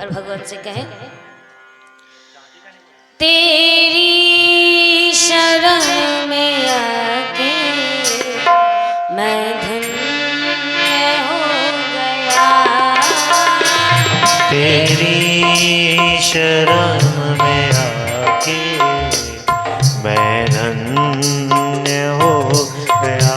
शंकर भगवान से कहे, तेरी शरण में आके मैं धन्य हो गया। तेरी शरण में आके मैं धन्य हो गया।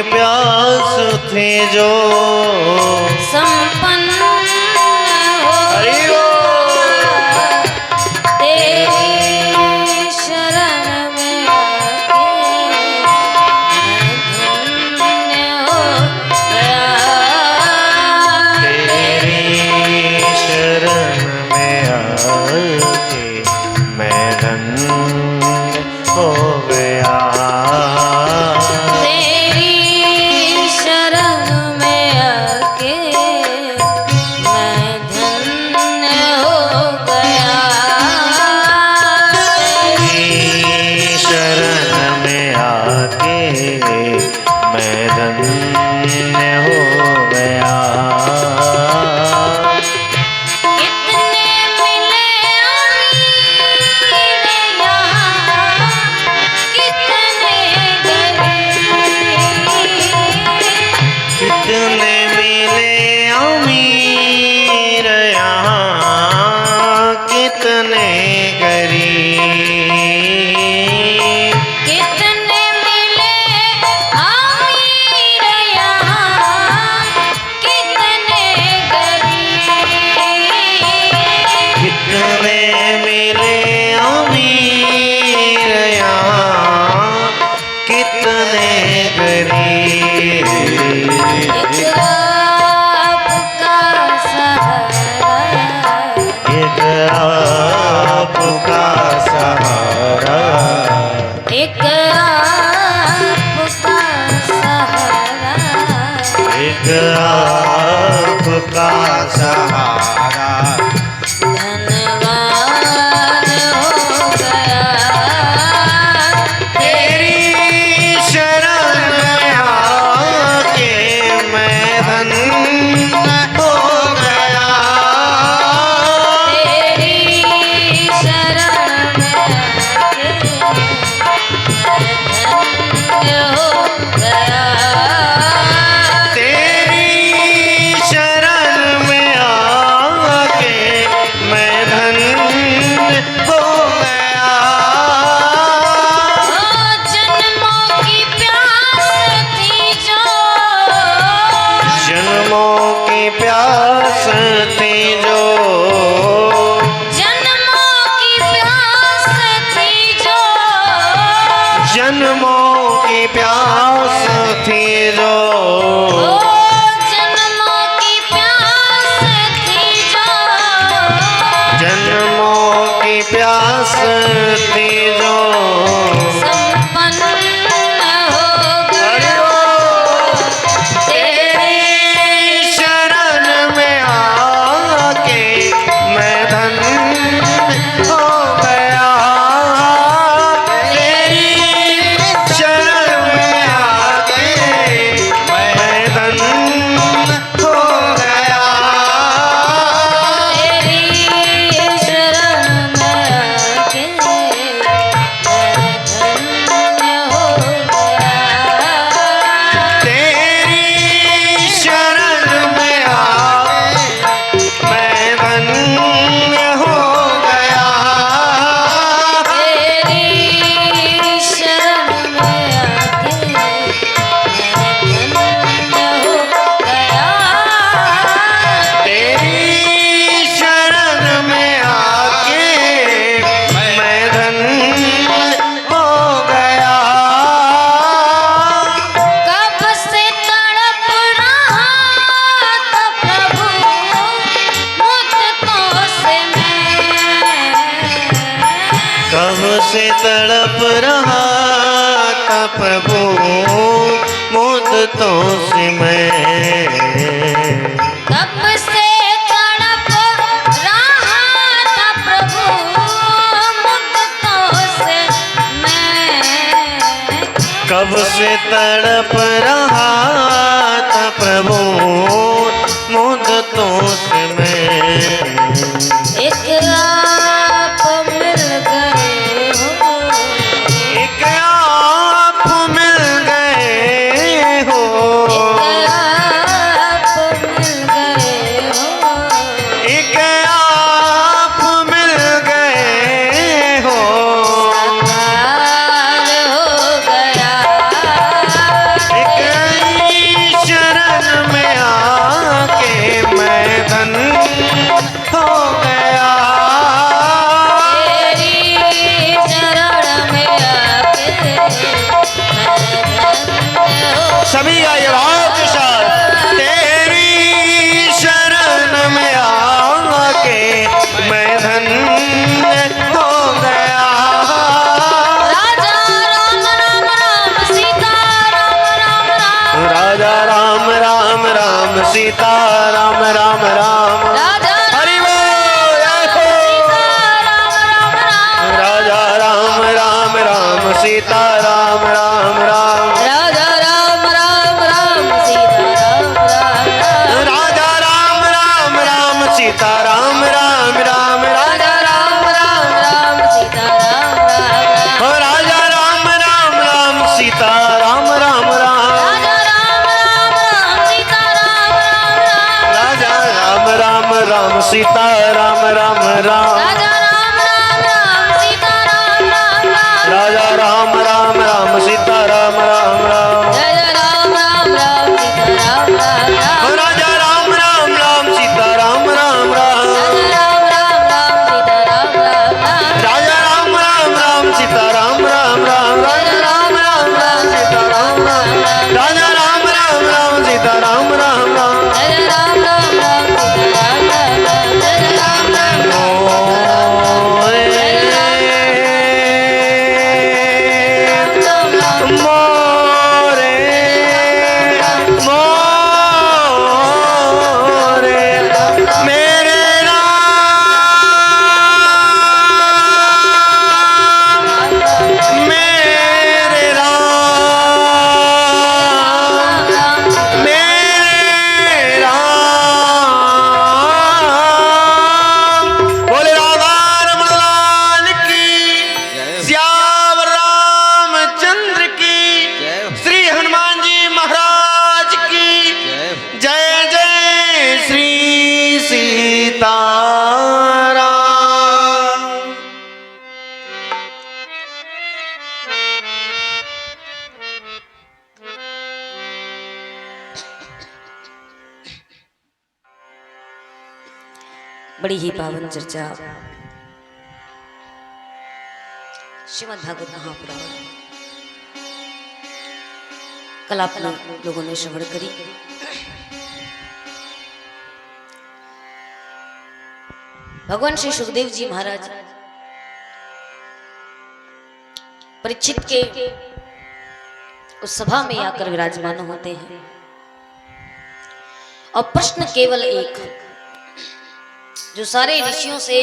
प्यास थी जो संपन्न हो तेरी शरण में आके मैं धन्य हो गया। तेरी शरण में आके मैं धन्य हो गया। आपका सहारा धनवान हो गया। तेरी शरण में आके मैं धन्य हो गया। तेरी शरण में आके मैं धन्य हो गया। जन्मों की प्यास थी जो जन्मों की प्यास थी जो जन्मों की प्यास थी जो संपन्न हो गया। तेरी शरण में आके मैं धन्य हो गया। से तड़प रहा था प्रभु मुद्दतों से मैं, कब से तड़प रहा था प्रभु मुद्दतों से मैं, कब से तड़प रहा था प्रभु मुद्दतों से मैं। एक आप मिल गए हो, एक आप मिल गए हो, एक आप मिल गए हो, एक आप सीता राम राम राम हरि बोल राजा राम राम राम सीता राम राम राम राजा राम राम राम सीता राम राम राजा राम राम राम सीता राम राम राम राजा राम राम राम सीता राम राम राम राजा राम राम राम सीता राम राम राम राजा राम राम राम सीता राम राम राम राजा राम राम राम सीता राम राम राम राजा राम राम राम सीता राम राम राम राजा राम राम राम सीता राम राम राम राजा राम राम राम सीता राम राम राम राजा राम राम राम सीता राम राम राजा राम राम राम सीता राम राम राम राजा राम राम राम सीता राम राम राम राजा राम राम मोरे मोरे मेरे राम मेरे राम मेरे राम बोले राधा रमण लाल की श्याम रामचंद्र की श्री हनुमान जी महाराज की जय जय श्री सीताराम। बड़ी ही पावन चर्चा श्रीमद् भागवत महापुराण कल आप लोगों ने श्रवण करी। भगवान श्री सुखदेव जी महाराज परीक्षित के उस सभा में आकर विराजमान होते हैं और प्रश्न केवल एक जो सारे ऋषियों से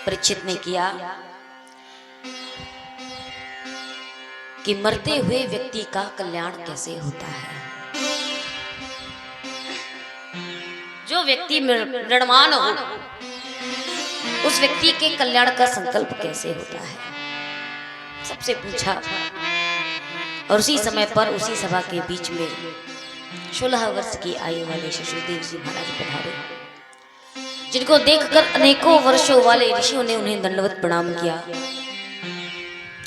परीक्षित ने किया कि मरते हुए व्यक्ति का कल्याण कैसे होता है, जो व्यक्ति मृणमान हो उस व्यक्ति के कल्याण का संकल्प कैसे होता है, सबसे पूछा। और उसी समय पर उसी सभा के बीच में 16 वर्ष की आयु वाले सुखदेव जी महाराज पधारे, जिनको देखकर अनेकों वर्षों वाले ऋषियों ने उन्हें दंडवत प्रणाम किया।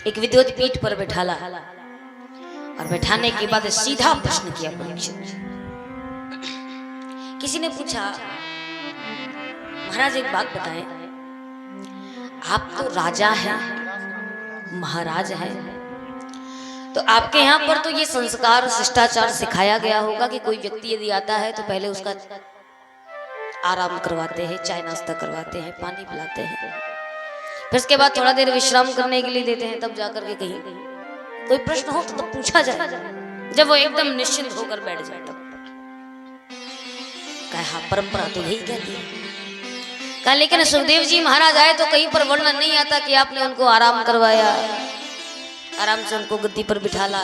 एक विद्वत पीठ पर बैठाला और बैठाने के बाद सीधा प्रश्न किया परीक्षित। किसी ने पूछा, महाराज एक बात बताएं, आप तो राजा हैं, महाराज हैं, तो आपके यहाँ पर तो ये संस्कार शिष्टाचार सिखाया गया होगा कि कोई व्यक्ति यदि आता है तो पहले उसका आराम करवाते हैं, चाय नाश्ता करवाते हैं, पानी पिलाते हैं, फिर उसके बाद थोड़ा देर विश्राम करने के लिए देते हैं, तब जाकर के कहीं कोई प्रश्न हो तो पूछा जाए। जब वो एकदम निश्चिंत होकर बैठ जाए तब कहा परंपरा तो यही कहती है। कहा लेकिन सुखदेव जी महाराज आए तो कहीं पर वर्णन नहीं आता कि आपने उनको आराम करवाया, आराम से उनको गद्दी पर बिठाला,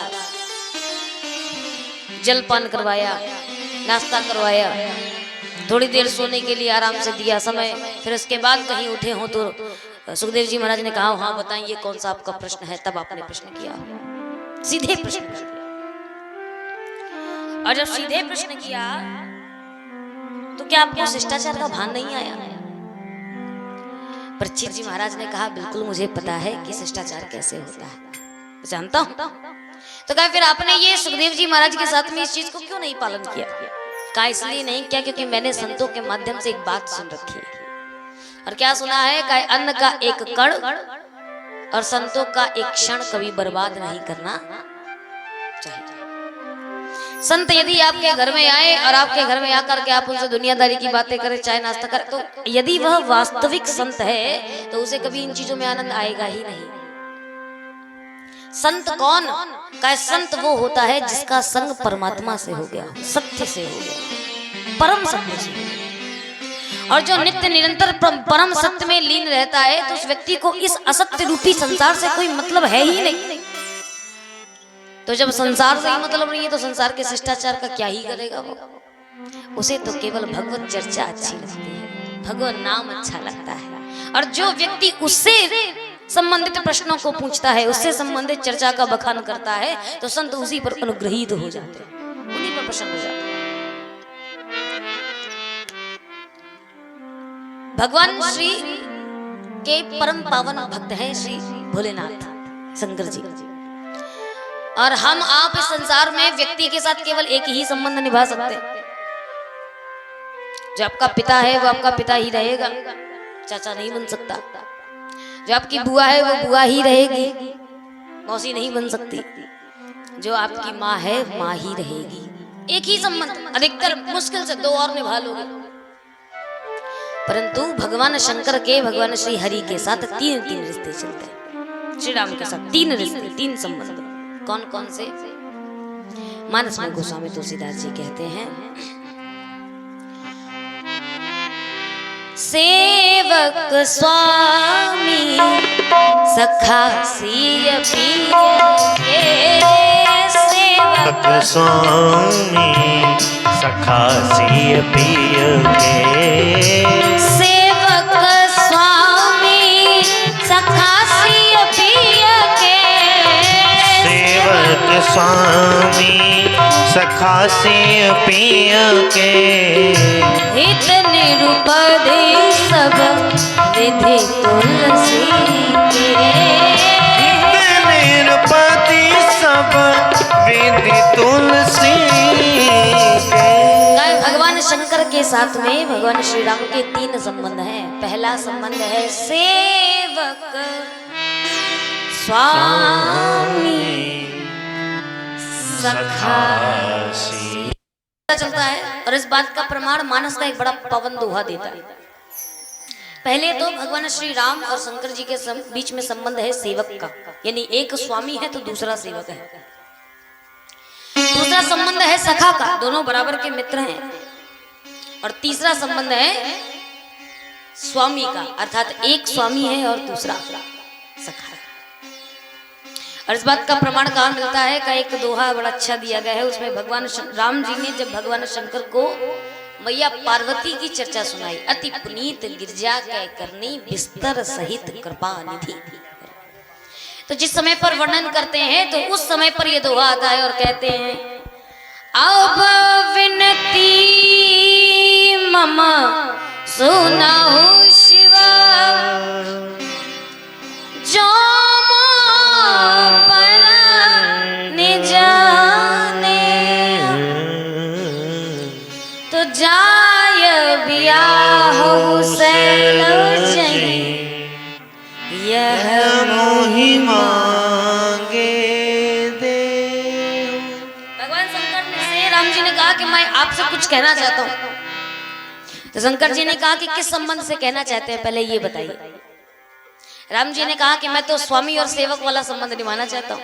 जलपान करवाया, नाश्ता करवाया, थोड़ी देर सोने के लिए आराम से दिया समय, फिर उसके बाद कहीं उठे हो तो सुखदेव जी महाराज ने कहा हाँ बताइए कौन सा आपका प्रश्न है, तब आपने प्रश्न किया, सीधे प्रश्न किया। और जब सीधे प्रश्न किया तो क्या आपको शिष्टाचार का भान नहीं आया? परीक्षित जी महाराज ने कहा बिल्कुल मुझे पता है कि शिष्टाचार कैसे होता है, जानता हूं। तो कहा फिर आपने ये सुखदेव जी महाराज के साथ में इस चीज को क्यों नहीं पालन किया? कहा इसलिए नहीं किया क्योंकि मैंने संतों के माध्यम से एक बात सुन रखी है। और क्या सुना है? कहा अन्न का एक कण और संतों का एक क्षण कभी बर्बाद नहीं करना चाहिए। संत यदि आपके घर में आए और आपके घर में आकर के आप उनसे दुनियादारी की बातें करें, चाय नाश्ता करें, तो यदि वह वास्तविक संत है तो उसे कभी इन चीजों में आनंद आएगा ही नहीं। संत कौन? का संत वो होता है जिसका संग परमात्मा से हो गया, सत्य से हो गया, परम सत्य से। और जो नित्य निरंतर परम सत्य में लीन रहता है तो उस व्यक्ति को इस असत्य रूपी संसार से कोई मतलब है ही नहीं। तो जब संसार से ही मतलब नहीं है तो संसार के शिष्टाचार का क्या ही करेगा वो? उसे तो केवल भगवत चर्चा अच्छी लगती है, भगवत नाम अच्छा लगता है। और जो व्यक्ति उससे संबंधित प्रश्नों को पूछता है, उससे संबंधित चर्चा का बखान करता है, तो संत उसी पर अनुग्रहित हो जाते हैं, उन्हीं पर प्रसन्न हो जाते हैं। भगवान श्री के परम पावन भक्त हैं श्री भोलेनाथ शंकर जी। और हम आप इस संसार में व्यक्ति के साथ केवल एक ही संबंध निभा सकते हैं। जो आपका पिता है वो आपका पिता ही रहेगा, चाचा नहीं बन सकता। जो आपकी बुआ है वो बुआ ही रहेगी, मौसी नहीं बन सकती। जो आपकी माँ है माँ ही रहेगी। एक ही संबंध, अधिकतर मुश्किल से दो और निभा लोगे। परंतु भगवान शंकर के, भगवान श्री हरि के साथ तीन रिश्ते चलते हैं। श्री राम के साथ तीन रिश्ते, तीन संबंध। कौन कौन से? मानस में गोस्वामी तुलसीदास जी कहते हैं, सेवक स्वामी सखा सिय पिय के, सेवक स्वामी सखा सिय पिय के, सेवक स्वामी सखा सिय पिय के, सेवक स्वामी सखा सिय पिय के, हित निरुपधि सब विधि तुलसी के, हित निरुपधि सब विधि तुलसी के। भगवान शंकर के साथ में भगवान श्री राम के तीन संबंध हैं। पहला संबंध है सेवक स्वामी सखा चलता है। और इस बात का प्रमाण मानस का एक बड़ा पवन दोहा देता है। पहले तो भगवान श्री राम और शंकर जी के बीच में संबंध है सेवक का, यानी एक स्वामी है तो दूसरा सेवक है। दूसरा संबंध है सखा का, दोनों बराबर के मित्र हैं। और तीसरा संबंध है स्वामी का, अर्थात एक स्वामी है और दूसरा सखा। और इस बात का प्रमाण कहाँ मिलता है? का एक दोहा बड़ा अच्छा दिया गया है। उसमें भगवान राम जी ने जब भगवान शंकर को मैया पार्वती की चर्चा सुनाई, अति पुनीत गिरजा कै करनी बिस्तर सहित कृपा निधि, तो जिस समय पर वर्णन करते हैं तो उस समय पर ये दोहा आता है और कहते हैं, अब विनती मम सुनाओ शिवा, जो पर निजाने तो जाय बियाह हुसैन जई, यह मोहि मांगे दे। भगवान शंकर से राम जी ने कहा कि मैं आपसे कुछ कहना चाहता हूँ। तो शंकर जी ने कहा कि किस संबंध से कहना चाहते हैं, पहले ये बताइए। राम जी ने कहा कि मैं तो स्वामी और सेवक वाला संबंध निभाना चाहता हूँ।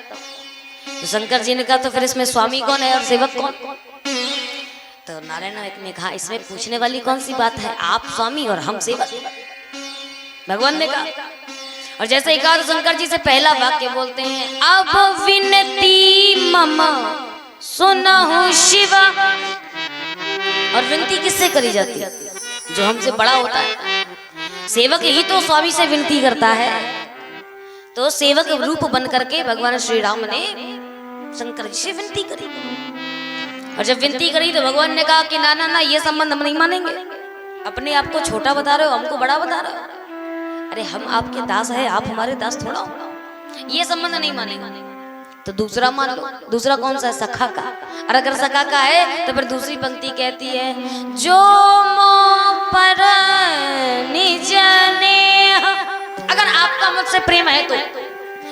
तो शंकर जी ने कहा तो फिर इसमें स्वामी कौन है और सेवक कौन? तो नारायण ने कहा इसमें पूछने वाली कौन सी बात है, आप स्वामी और हम सेवक। भगवान ने कहा, और जैसे ही कहा तो शंकर जी से पहला वाक्य बोलते हैं, अब विनती मम सुनहु शिवा। और विनती किससे करी जाती है? जो हमसे बड़ा होता है। सेवक ही तो स्वामी से विनती करता है। तो सेवक रूप बन करके भगवान श्री राम ने शंकर जी से विनती करी। और जब विनती करी तो भगवान ने कहा कि ना ना ना, ये संबंध हम नहीं मानेंगे। अपने आप को छोटा बता रहे हो, हमको बड़ा बता रहे हो। अरे हम आपके दास है, आप हमारे दास थोड़ा हो। ये संबंध नहीं मानेंगे। तो दूसरा मान लो। दूसरा कौन सा है? सखा का। और अगर सखा का है तो फिर दूसरी पंक्ति कहती है, जो मोह पर निज नेह। अगर आपका मुझसे प्रेम है तो,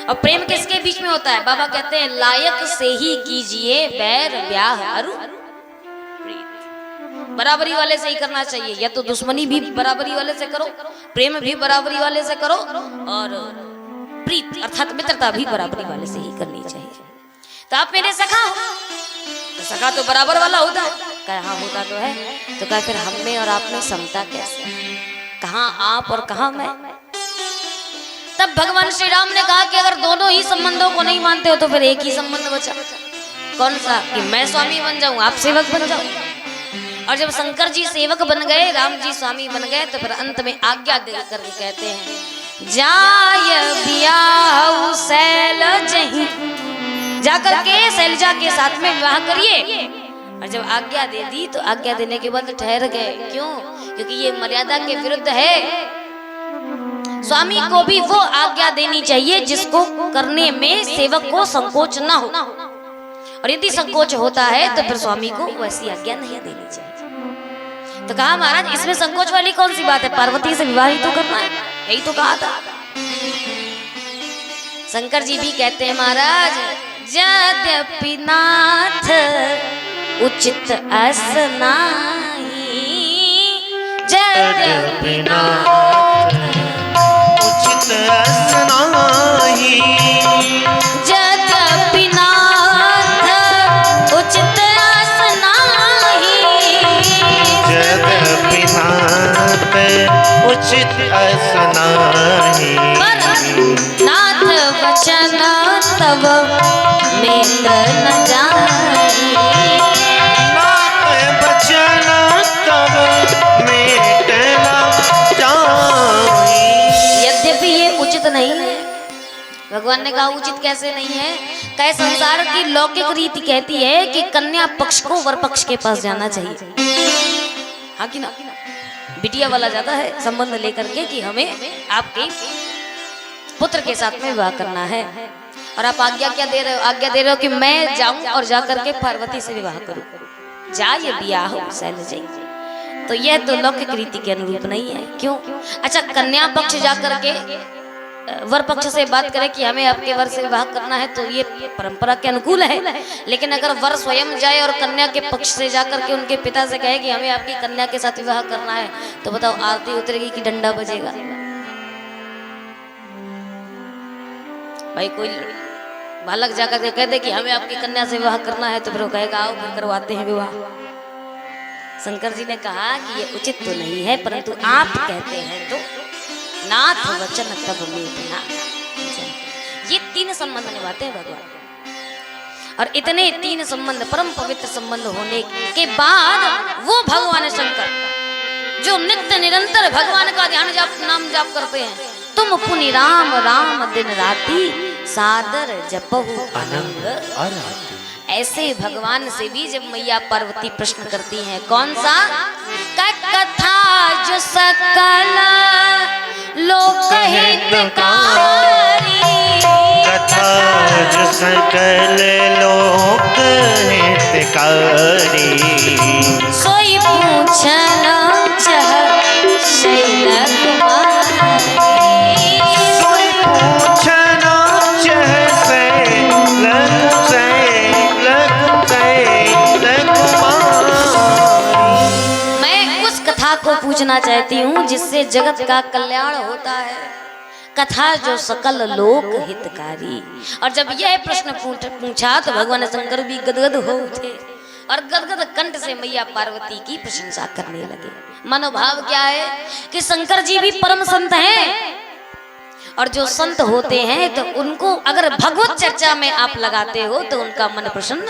और प्रेम किसके बीच में होता है? बाबा कहते हैं लायक से ही कीजिए बैर ब्याह अरु। बराबरी वाले से ही करना चाहिए। या तो दुश्मनी भी बराबरी वाले से करो, प्रेम भी बराबरी वाले से करो, और प्रीत अर्थात मित्रता भी बराबरी वाले से ही करनी चाहिए। तो आप मेरे सखा हो, तो सखा तो बराबर वाला होता है। कहा हाँ होता तो है। तो कहा फिर हम में और आप में समता कैसे? कहाँ आप और कहाँ मैं? तब भगवान श्री राम ने कहा कि अगर दोनों ही संबंधों को नहीं मानते हो तो फिर एक ही संबंध बचा। कौन सा? कि मैं स्वामी बन जाऊं, आप सेवक बन जाओ। और जब शंकर जी सेवक बन गए, राम जी स्वामी बन गए, तो फिर अंत में आज्ञा दे करके कहते हैं, जाय बियाहु शैलजहि। जाकर के शैलजा के साथ में विवाह करिए। और जब आज्ञा दे दी तो आज्ञा देने के बाद ठहर गए। क्यों? क्योंकि ये मर्यादा के विरुद्ध है। स्वामी को भी वो आज्ञा देनी चाहिए जिसको करने में सेवक को संकोच ना हो। और यदि संकोच होता है तो फिर स्वामी को वैसी आज्ञा नहीं देनी चाहिए। तो कहा महाराज इसमें संकोच वाली कौन सी बात है? पार्वती से विवाह ही तो करना है, यही तो कहा था। शंकर जी भी कहते हैं महाराज, यद्यपि नाथ उचित अस नाही, यद्यपि नाथ उचित अस नाही, यद्यपि नाथ उचित अस नाही, यद्यपि नाथ उचित अस नाही, नाथ वचन तब मेत न जाई, नाथ वचन तब मेट न जाई। यद्यपि ये उचित नहीं है। भगवान ने कहा उचित कैसे नहीं है? कई संसार की लौकिक रीति कहती है कि कन्या पक्ष को वर पक्ष के पास जाना चाहिए। हाँ कि ना? बिटिया वाला जाता है संबंध लेकर के कि हमें आपके पुत्र के साथ में विवाह करना है। और आप आज्ञा क्या दे रहे हो? आज्ञा दे रहे हो कि मैं जाऊं और जाकर के पार्वती से विवाह करूं। जाय बियाह शैलजहि। तो यह तो लौकिक रीति के अनुरूप नहीं है। क्यों? अच्छा, कन्या पक्ष जाकर के वर पक्ष से बात करें कि हमें आपके वर से विवाह करना है तो ये परंपरा के अनुकूल है। लेकिन अगर वर स्वयं जाए और कन्या के पक्ष से जाकर के उनके पिता से कहे कि हमें आपकी कन्या के साथ विवाह करना है, तो बताओ आरती उतरेगी कि डंडा बजेगा? भाई कोई बालक जाकर के कह दे कि हमें आपकी कन्या से विवाह करना है तो फिर वो कहेगा आओ फिर करवाते हैं विवाह। शंकर जी ने कहा कि ये उचित तो नहीं है, परंतु आप कहते हैं तो नाथ वचन तब मेत न। ये तीन संबंध निभाते हैं भगवान। और इतने तीन संबंध परम पवित्र संबंध होने के बाद वो भगवान शंकर जो नित्य निरंतर भगवान का ध्यान जाप नाम जाप करते हैं, तुम पुनि राम राम दिन राती सादर जपहु अनंग। ऐसे भगवान से भी जब मैया पार्वती प्रश्न करती हैं, कौन सा? कथा जो सकल लोक हितकारी, कथा जो सकल लोक हितकारी, सोई पूछन चह शैल कुमारी, सोई पूछन चह शैल कुमारी। मैं उस कथा को पूछना चाहती हूँ जिससे जगत का कल्याण होता है। कथा जो सकल लोक हितकारी। और जब यह प्रश्न पूछा तो भगवान शंकर भी गदगद हो उठे और गदगद कंठ से मैया पार्वती की प्रशंसा करने लगे। मनोभाव क्या है कि शंकर जी भी परम संत हैं, और जो संत होते हैं तो उनको अगर भगवत चर्चा में आप लगाते हो तो उनका मन प्रसन्न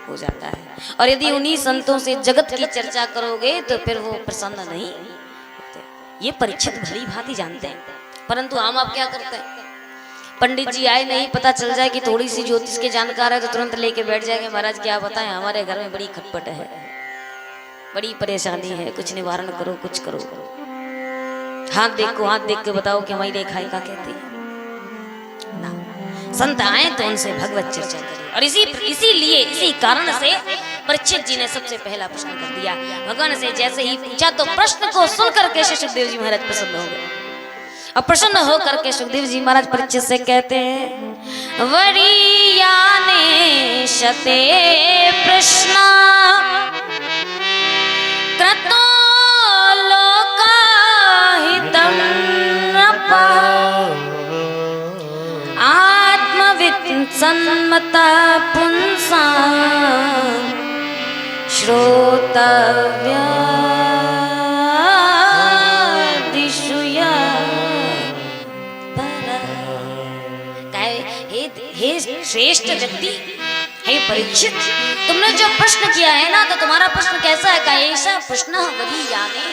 हो जाता है, और यदि उन्हीं संतों से जगत की चर्चा करोगे तो फिर वो प्रसन्न नहीं होते। ये परीक्षित भली भांति जानते हैं, परंतु हम आप क्या करते हैं, पंडित जी आए नहीं, पता चल जाए कि थोड़ी सी ज्योतिष के जानकार है तो तुरंत लेके बैठ जाएंगे, महाराज क्या बताएं हमारे घर में बड़ी खटपट है, बड़ी परेशानी है, कुछ निवारण करो, कुछ करो। हाथ देख के बताओ कि हमारी रेखाएं का कहती है ना। संत आए तो उनसे भगवत चर्चा करें। और इसी कारण से परीक्षित जी ने सबसे पहला प्रश्न कर दिया। भगवान से जैसे ही पूछा तो प्रश्न को सुनकर के सुखदेव जी महाराज प्रसन्न हो गए, और प्रसन्न होकर के सुखदेव जी महाराज परीक्षित से कहते हैं, वरीयाने शते प्रश्न क्रतो लोकाहितं नृपा आत्मवित् सन्मता पुंसा श्रोतव्या श्रेष्ठ व्यक्ति हे परीक्षित, तुमने जो प्रश्न किया है ना, तो तुम्हारा प्रश्न कैसा है? ऐसा प्रश्न वरीयाने,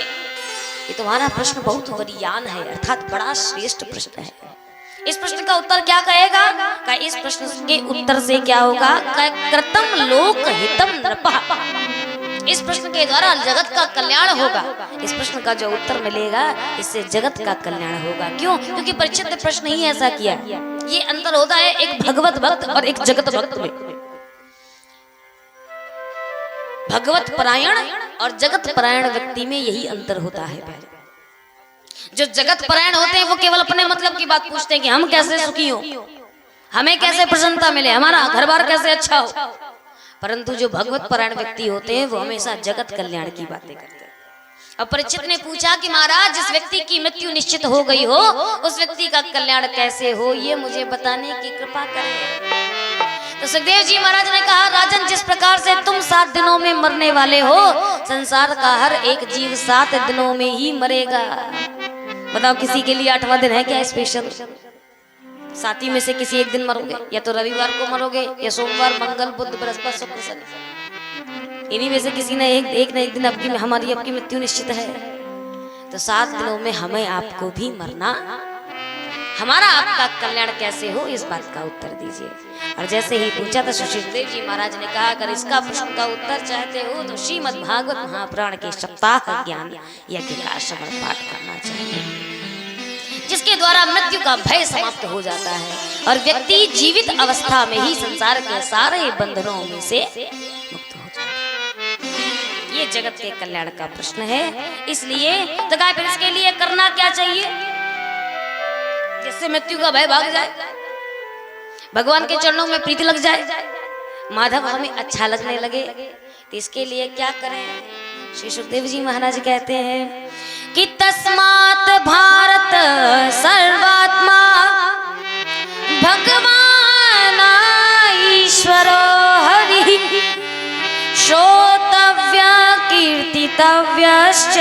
ये तुम्हारा प्रश्न बहुत वरीयान है, अर्थात बड़ा श्रेष्ठ प्रश्न है। इस प्रश्न का उत्तर क्या कहेगा? इस प्रश्न के उत्तर से क्या होगा? कृतं लोक हितम नृपः, इस प्रश्न के द्वारा जगत का कल्याण होगा। इस प्रश्न का जो उत्तर मिलेगा इससे जगत का कल्याण होगा। क्यों? क्योंकि परीक्षित ने प्रश्न ही ऐसा किया। ये अंतर होता है एक भगवत भक्त और एक जगत भक्त में। भगवत परायण और जगत परायण व्यक्ति में यही अंतर होता है। जो जगत परायण होते हैं वो केवल अपने मतलब की बात पूछते हैं कि हम कैसे सुखी हो, हमें कैसे प्रसन्नता मिले, हमारा घर बार कैसे अच्छा हो। परंतु जो भगवत परायण व्यक्ति होते हैं वो हमेशा जगत कल्याण की बातें करते हैं। अब परीक्षित ने पूछा कि महाराज, जिस व्यक्ति की मृत्यु निश्चित हो गई हो उस व्यक्ति का कल्याण कैसे हो, ये मुझे बताने की कृपा करें। तो सुखदेव जी महाराज ने कहा, राजन, जिस प्रकार से तुम 7 दिनों में मरने वाले हो, संसार का हर एक जीव 7 दिनों में ही मरेगा। बताओ, किसी के लिए 8वां दिन है क्या स्पेशल? 7 में से किसी एक दिन मरोगे, या तो रविवार को मरोगे, या सोमवार, मंगल, बुध, बृहस्पति, शुक्र, शनि, इन्हीं में से किसी ने एक न एक दिन हमारी आपकी मृत्यु निश्चित है। तो 7 दिनों में हमें आपको भी मरना, हमारा आपका कल्याण कैसे हो, इस बात का उत्तर दीजिए। और जैसे ही पूछा तो सुखदेव जी महाराज ने कहा, अगर इसका प्रश्न का उत्तर चाहते हो तो श्रीमद् भागवत महापुराण के सप्ताह ज्ञान यज्ञ का श्रवण पाठ करना चाहिए, जिसके द्वारा मृत्यु का भय समाप्त हो जाता है और व्यक्ति जीवित अवस्था में ही संसार के सारे बंधनों में से मुक्त हो जाता है। ये जगत के कल्याण का प्रश्न है। इसलिए तो क्या फिर इसके लिए करना क्या चाहिए, जिससे मृत्यु का भय भाग जाए, भगवान के चरणों में प्रीति लग जाए, माधव हमें अच्छा लगने लगे। तो इसके लिए क्या करें? श्री सुखदेव जी महाराज कहते हैं कि तस्मात् भारत सर्वात्मा भगवान ईश्वरो हरि श्रोतव्य कीर्तितव्यश्च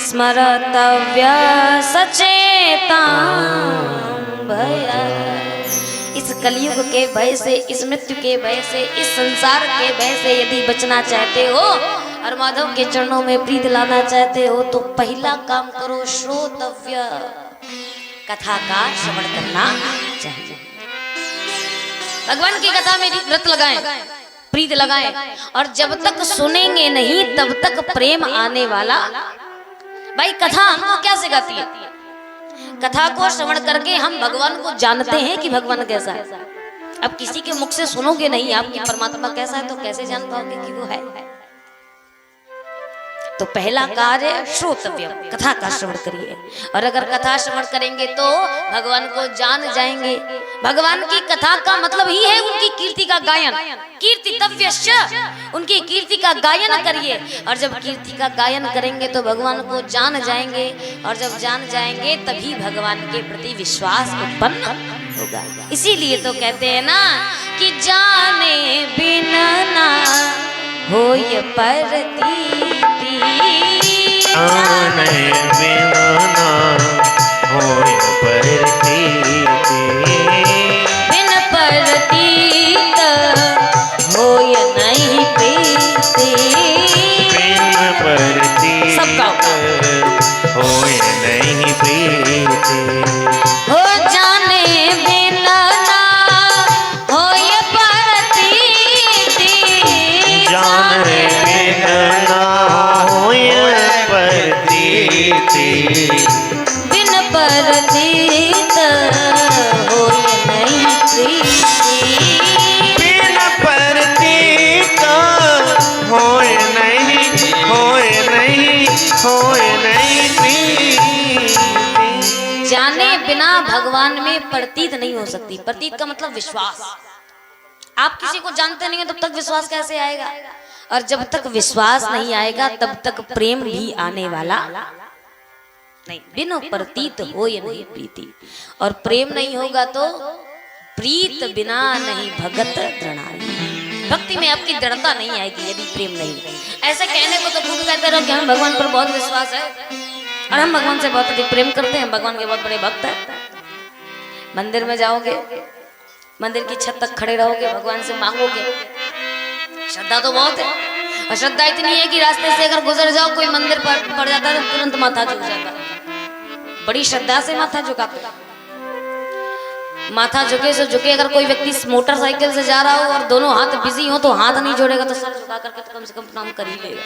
स्मरतव्य सचेता भय। इस कलयुग के भय से, इस मृत्यु के भय से, इस संसार के भय से यदि बचना चाहते हो और माधव के चरणों में प्रीति लाना चाहते हो तो पहला काम करो, श्रोतव्य, कथा का श्रवण करना चाहिए। भगवान की कथा में व्रत लगाएं, प्रीत लगाएं, और जब तक सुनेंगे नहीं तब तक प्रेम आने वाला। भाई, कथा हमको क्या सिखाती है? कथा को श्रवण करके हम भगवान को जानते हैं कि भगवान कैसा है। अब किसी के मुख से सुनोगे नहीं आपकी परमात्मा कैसा है तो कैसे जान पाओगे कि वो है? तो पहला कार्य श्रोतव्य, कथा का श्रवण करिए। और अगर कथा श्रवण करेंगे तो भगवान को जान जाएंगे। भगवान की कथा का मतलब ही है उनकी कीर्ति का गायन। कीर्तितव्यश्च, उनकी कीर्ति का गायन करिए। और जब कीर्ति का गायन करेंगे तो भगवान को जान जाएंगे। और जब जान जाएंगे तभी भगवान के प्रति विश्वास उत्पन्न होगा। इसीलिए तो कहते हैं ना कि जाने बिना ना होय परतीति, जाने बिना ना होय परतीति, बिन परतीत होय नहीं प्रीति। बिन परतीत सब गाओ। होय नहीं प्रीति, हो जाने बिना ना होय परतीति, जाने बिना ना होय परतीति, बिन परतीत होय नहीं प्रीति। बिन परतीत होय नहीं, होय नहीं, होय नहीं प्रीति। जाने बिना भगवान में प्रतीत नहीं हो सकती। प्रतीत का मतलब विश्वास। आप किसी को जानते नहीं हो तब तक विश्वास कैसे आएगा? और जब तक विश्वास नहीं आएगा तब तक प्रेम भी आने वाला नहीं। बिनु प्रतीत हो या नहीं प्रीति। और प्रेम नहीं होगा तो प्रीत बिना नहीं भगत दृढ़ाई। भक्ति में आपकी दृढ़ता नहीं आएगी यदि प्रेम नहीं। ऐसे कहने को तो खूब कहते रहो कि हम भगवान पर बहुत विश्वास है और हम भगवान से बहुत अधिक प्रेम करते हैं, भगवान के बहुत बड़े भक्त हैं। मंदिर में जाओगे, मंदिर की छत तक खड़े रहोगे, भगवान से मांगोगे, श्रद्धा तो बहुत है। और श्रद्धा इतनी है कि रास्ते से अगर गुजर जाओ, कोई मंदिर पर पड़ जाता है तो तुरंत माथा झुक जाता है। बड़ी श्रद्धा से माथा झुकाते हैं। माथा झुके से झुके, अगर कोई व्यक्ति मोटरसाइकिल से जा रहा हो और दोनों हाथ बिजी हो तो हाथ नहीं जोड़ेगा तो सर झुका करके तो कम से कम प्रणाम कर ही लेगा।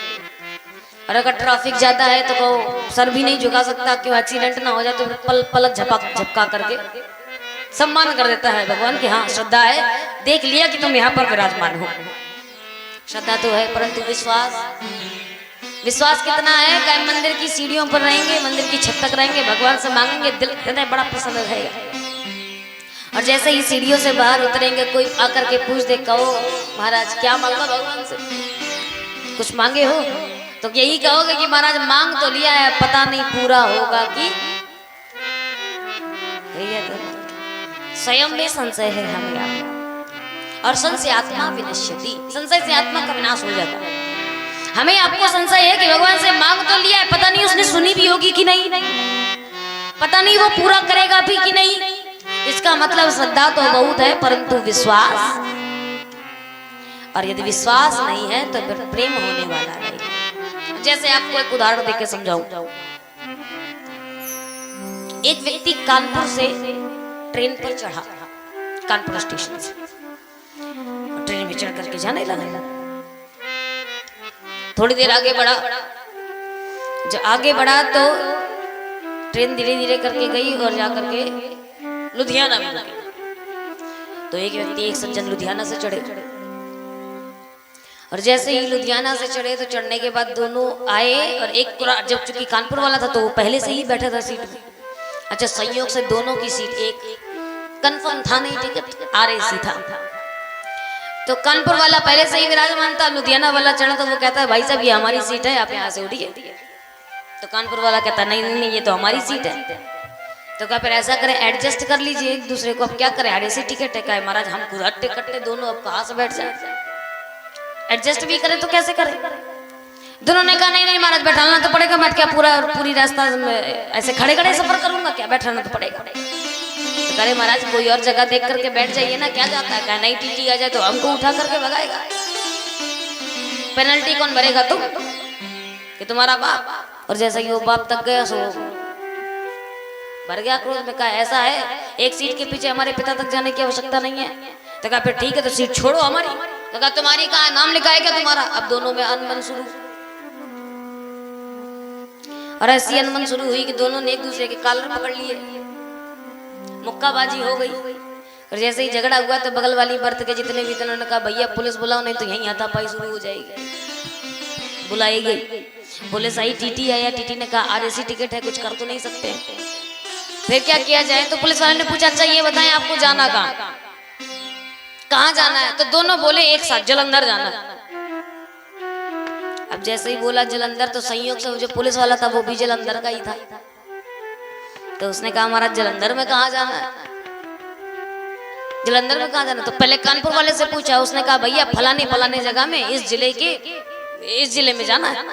और अगर ट्रैफिक ज्यादा है तो वो सर भी नहीं झुका सकता, क्यों एक्सीडेंट ना हो जाए तो पलक झपका करके सम्मान कर देता है भगवान की। हाँ श्रद्धा है, देख लिया कि तुम यहाँ पर विराजमान हो। श्रद्धा तो है, परंतु विश्वास कितना है? कहीं मंदिर की सीढ़ियों पर रहेंगे, मंदिर की छत तक रहेंगे, भगवान से मांगेंगे, दिल हृदय बड़ा प्रसन्न रहेगा। और जैसे ही सीढ़ियों से बाहर उतरेंगे, कोई आकर के पूछ दे, कहो महाराज क्या मांगा भगवान से, कुछ मांगे हो? तो यही कहोगे कि महाराज मांग तो लिया है, पता नहीं पूरा होगा कि। स्वयं में संशय है हमें आप। और संशय आत्मा विनश्यति, संशय से आत्मा का विनाश हो जाता है। हमें आपको संशय है कि भगवान से मांग तो लिया है, पता नहीं उसने सुनी भी होगी कि नहीं, पता नहीं वो पूरा करेगा भी कि नहीं। इसका मतलब श्रद्धा तो बहुत है परंतु विश्वास, और यदि विश्वास नहीं है तो फिर प्रेम होने वाला नहीं। जैसे आपको एक उदाहरण देके समझाऊं। एक व्यक्ति कानपुर से ट्रेन पर चढ़ा, कानपुर स्टेशन से ट्रेन में चढ़ करके जाने लगा। थोड़ी देर आगे बढ़ा, जब आगे बढ़ा तो ट्रेन धीरे धीरे करके गई और जाकर के लुधियाना में लगी। तो एक व्यक्ति, एक सज्जन लुधियाना से चढ़े, और जैसे ही लुधियाना से चढ़े तो चढ़ने के बाद दोनों आए, और एक जब चूंकि कानपुर वाला था तो वो पहले से ही बैठा था सीट में। अच्छा, संयोग से दोनों की सीट एक कंफर्म था नहीं, टिकट RAC था। तो कानपुर वाला पहले से ही विराजमान था, लुधियाना वाला चढ़ा तो वो कहता है भाई साहब ये हमारी सीट है, आप यहाँ से उठिए। तो कानपुर वाला कहता नहीं नहीं नहीं ये तो हमारी सीट है। तो क्या फिर ऐसा करें, एडजस्ट कर लीजिए एक दूसरे को। अब क्या करें, RAC टिकट है, क्या महाराज हम खुद हट्टे कट्टे दोनों अब कहाँ से बैठ जाए, एडजस्ट भी करें तो कैसे करें। दोनों ने कहा नहीं नहीं महाराज बैठाना तो पड़ेगा, मैं क्या पूरी रास्ता ऐसे खड़े खड़े सफर करूंगा, क्या बैठाना तो पड़ेगा। तो करे महाराज कोई और जगह देख करके बैठ जाइए ना, क्या जाता है, क्या नई टीटी आ जाए तो हमको उठा करके भगाएगा, पेनल्टी कौन भरेगा, तुम कि तुम्हारा बाप। और जैसा कि वो बाप तक गया सो भर गया क्रोध में, कहा ऐसा है एक सीट के पीछे हमारे पिता तक जाने की आवश्यकता नहीं है। तो कहा फिर ठीक है तो सीट छोड़ो हमारी। तो कहा तुम्हारी कहाँ है, नाम लिखा है क्या तुम्हारा। अब दोनों में अनबन शुरू, और ऐसी अनबन शुरू हुई कि दोनों ने एक दूसरे के कॉलर पकड़ लिए, मुक्काबाजी हो गई। और जैसे ही झगड़ा हुआ तो बगल वाली बर्थ के जितने भी थे उन्होंने कहा भैया पुलिस बुलाओ नहीं तो यहीं हाथापाई शुरू हो जाएगी। बुलाई गई, बोले सही टीटी है या टीटी ने कहा आरएसी टिकट है, कुछ कर तो नहीं सकते। फिर क्या किया जाए, तो पुलिस वाले ने पूछा अच्छा ये बताएं आपको जाना कहाँ जाना है, तो दोनों बोले एक साथ जलंधर जाना है। अब जैसे ही बोला जलंधर, तो संयोग से जो पुलिस वाला था वो भी जलंधर का ही था। तो उसने कहा हमारा जलंधर में कहाँ जाना है, जलंधर में कहाँ जाना। तो पहले कानपुर वाले से पूछा, उसने कहा भैया फलाने फलाने जगह में इस जिले में जाना है।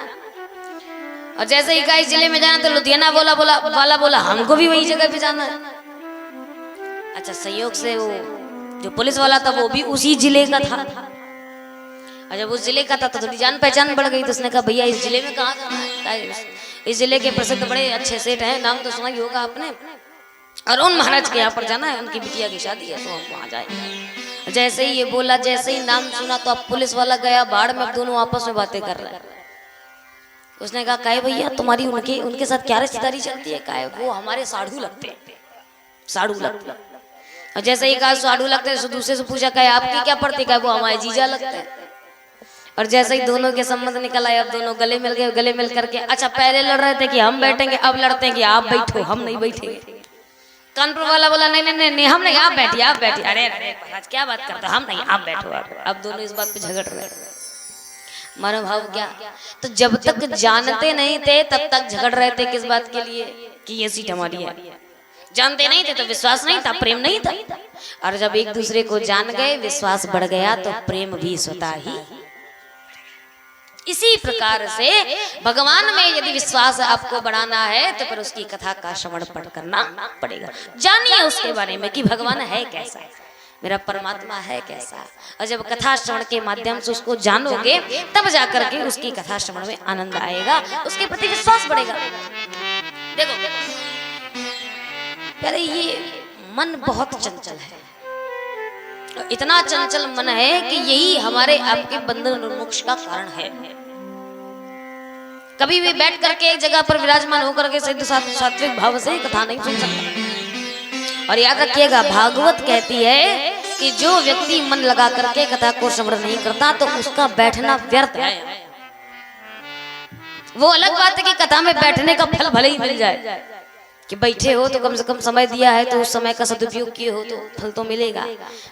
और जैसे ही कहा इस जिले में जाना, तो लुधियाना बोला हमको भी वही जगह पे जाना है। अच्छा संयोग से वो जो पुलिस वाला था वो भी उसी जिले का था, और जब उस जिले का था तो थोड़ी जान पहचान बढ़ गई। तो उसने कहा भैया इस जिले में कहाँ जाना है, इस जिले के प्रसिद्ध बड़े अच्छे सेठ हैं, नाम तो सुना ही होगा आपने, अरुण महाराज के यहाँ पर जाना है, उनकी बिटिया की शादी है, तो हम वहाँ जाएंगे। जैसे ही ये बोला, जैसे ही नाम सुना, तो अब पुलिस वाला गया बाढ़ में, अब दोनों आपस में बातें कर रहे हैं। उसने कहा काहे भैया तुम्हारी उनके साथ क्या रिश्तेदारी चलती है, काहे वो हमारे साढ़ू लगते हैं, साढ़ू लगते। और जैसे ही कहा साढ़ू लगते हैं, तो दूसरे से पूछा काहे आपकी क्या पड़ती, काहे वो हमारे जीजा लगते हैं। और जैसे ही दोनों के संबंध निकल आए, अब दोनों गले मिल गए, गले मिल करके अच्छा पहले लड़ रहे थे कि हम बैठेंगे, अब लड़ते हैं कि आप बैठो हम नहीं बैठेंगे। कानपुर वाला बोला नहीं हम नहीं, आप बैठिए आप बैठिए। अरे महाराज क्या बात करते, हम नहीं आप बैठो। अब दोनों इस बात पे झगड़ रहे, मानो भाव क्या। तो जब तक जानते नहीं थे तब तक झगड़ रहे थे, किस बात के लिए कि ये सीट हमारी है। जानते नहीं थे तो विश्वास नहीं था, प्रेम नहीं था। और जब एक दूसरे को जान गए, विश्वास बढ़ गया, तो प्रेम भी स्वतः ही। इसी प्रकार से भगवान में यदि विश्वास आपको बढ़ाना है, तो फिर उसकी कथा का श्रवण पढ़ करना पड़ेगा। जानिए उसके बारे में कि भगवान है कैसा, मेरा परमात्मा है कैसा। और जब कथा श्रवण के माध्यम से उसको जानोगे, तब जाकर के उसकी कथा श्रवण में आनंद आएगा, उसके प्रति विश्वास बढ़ेगा। देखो पहले ये मन बहुत चंचल है, इतना चंचल मन है कि यही हमारे आपके बंधन और मोक्ष का कारण है। कभी भी बैठ करके एक जगह पर विराजमान होकर के सिद्ध सात्विक भाव से कथा नहीं सुन सकता। और याद रखिएगा, भागवत कहती है कि जो व्यक्ति मन लगा करके कथा को श्रवण नहीं करता, तो उसका बैठना व्यर्थ है। वो अलग बात है कि कथा में बैठने का फल भले ही मिल जाए, कि बैठे हो तो कम से कम समय दिया है, तो उस समय का सदुपयोग किए हो तो फल तो मिलेगा।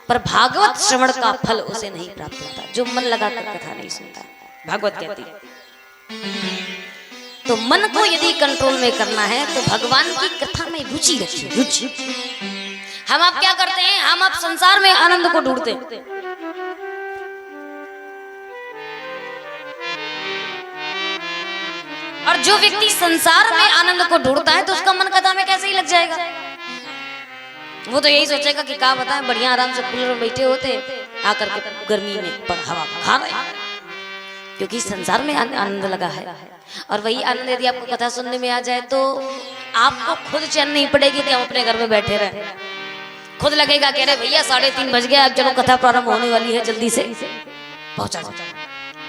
पर भागवत श्रवण का फल उसे नहीं प्राप्त होता जो मन लगाकर कथा नहीं सुनता। भागवत कहती है तो मन को यदि कंट्रोल में करना है, तो भगवान की कथा में रुचि रखिए, रुचि। हम आप क्या करते हैं, हम आप संसार में आनंद को ढूंढते हैं। और जो व्यक्ति संसार में आनंद को ढूंढता है, तो उसका मन कथा में कैसे ही लग जाएगा। वो तो यही सोचेगा कि क्या बताएं, बढ़िया आराम से कूलर में बैठे होते, आकर के गर्मी में पर हवा खा रहे, क्योंकि संसार में आनंद लगा है। और वही आनंद यदि आपको कथा सुनने में आ जाए, तो आपको खुद चैन नहीं पड़ेगी कि हम अपने घर में बैठे रहे। खुद लगेगा कह रहे भैया 3:30 बज गया, अब चलो कथा प्रारंभ होने वाली है, जल्दी से पहुंचा।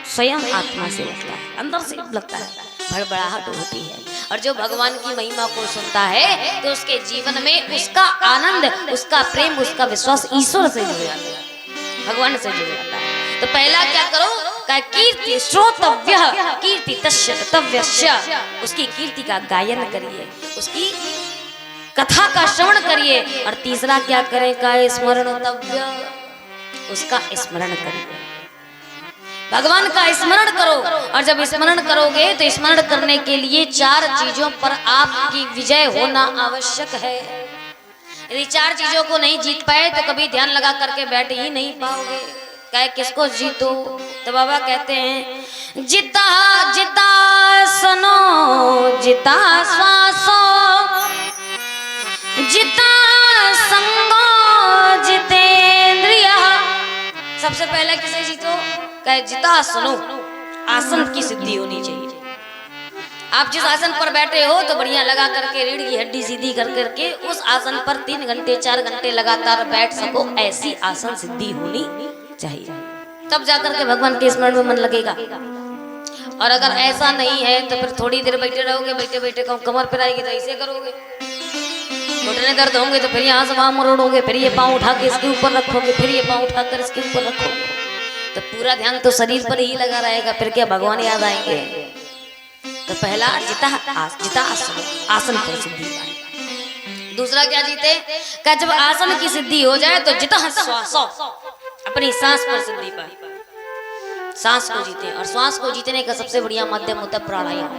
स्वयं आत्मा से लगता है, अंदर से लगता है, भड़बड़ाहट होती है। और जो भगवान की महिमा को सुनता है, तो उसके जीवन में उसका आनंद, उसका प्रेम, उसका विश्वास ईश्वर से जुड़ जाता है, भगवान से जुड़ जाता है। तो पहला क्या करो, कीर्ति श्रोतव्य कीर्ति तव्यस्य, उसकी कीर्ति का गायन करिए, उसकी कथा का श्रवण करिए। और तीसरा क्या करें, का स्मरणतव्य, उसका स्मरण करिए, भगवान का स्मरण करो। और जब स्मरण करोगे, तो स्मरण करने के लिए 4 चीजों पर आपकी विजय होना आवश्यक है। यदि 4 चीजों को नहीं जीत पाए, तो कभी ध्यान लगा करके बैठ ही नहीं पाओगे। कहे किसको जीतो, तो बाबा कहते हैं जिता जिता सनो, जिता श्वासो, जिता संगो, जितेंद्रिय। सबसे पहले किसे जीतो, कहे जिता सुनो, आसन की सिद्धि होनी चाहिए। आप जिस आसन पर बैठे हो, तो बढ़िया लगा करके रीढ़ की हड्डी सीधी कर करके उस आसन पर 3 घंटे 4 घंटे लगातार बैठ सको, ऐसी आसन सिद्धि होनी चाहिए। तब जाकर के भगवान के स्मरण में मन लगेगा। और अगर ऐसा नहीं है, तो फिर थोड़ी देर बैठे रहोगे, बैठे बैठे कमर पर आएगी तो ऐसे करोगे, घुटने दर्द होंगे तो फिर यहाँ से वहां मरोड़ोगे, फिर ये पाँव उठा के इसके ऊपर रखोगे, फिर ये पाँव उठाकर इसके ऊपर रखोगे। तो पूरा ध्यान तो शरीर पर ही लगा रहेगा, फिर क्या भगवान याद आएंगे? तो पहला जिता आसन पर सिद्धि पाए। दूसरा क्या जीते? क्या जब आसन की सिद्धि हो जाए तो जिता श्वासो, अपनी सांस पर सिद्धि पाए, सांस को जीते। और श्वास को जीतने का सबसे बढ़िया माध्यम होता है प्राणायाम।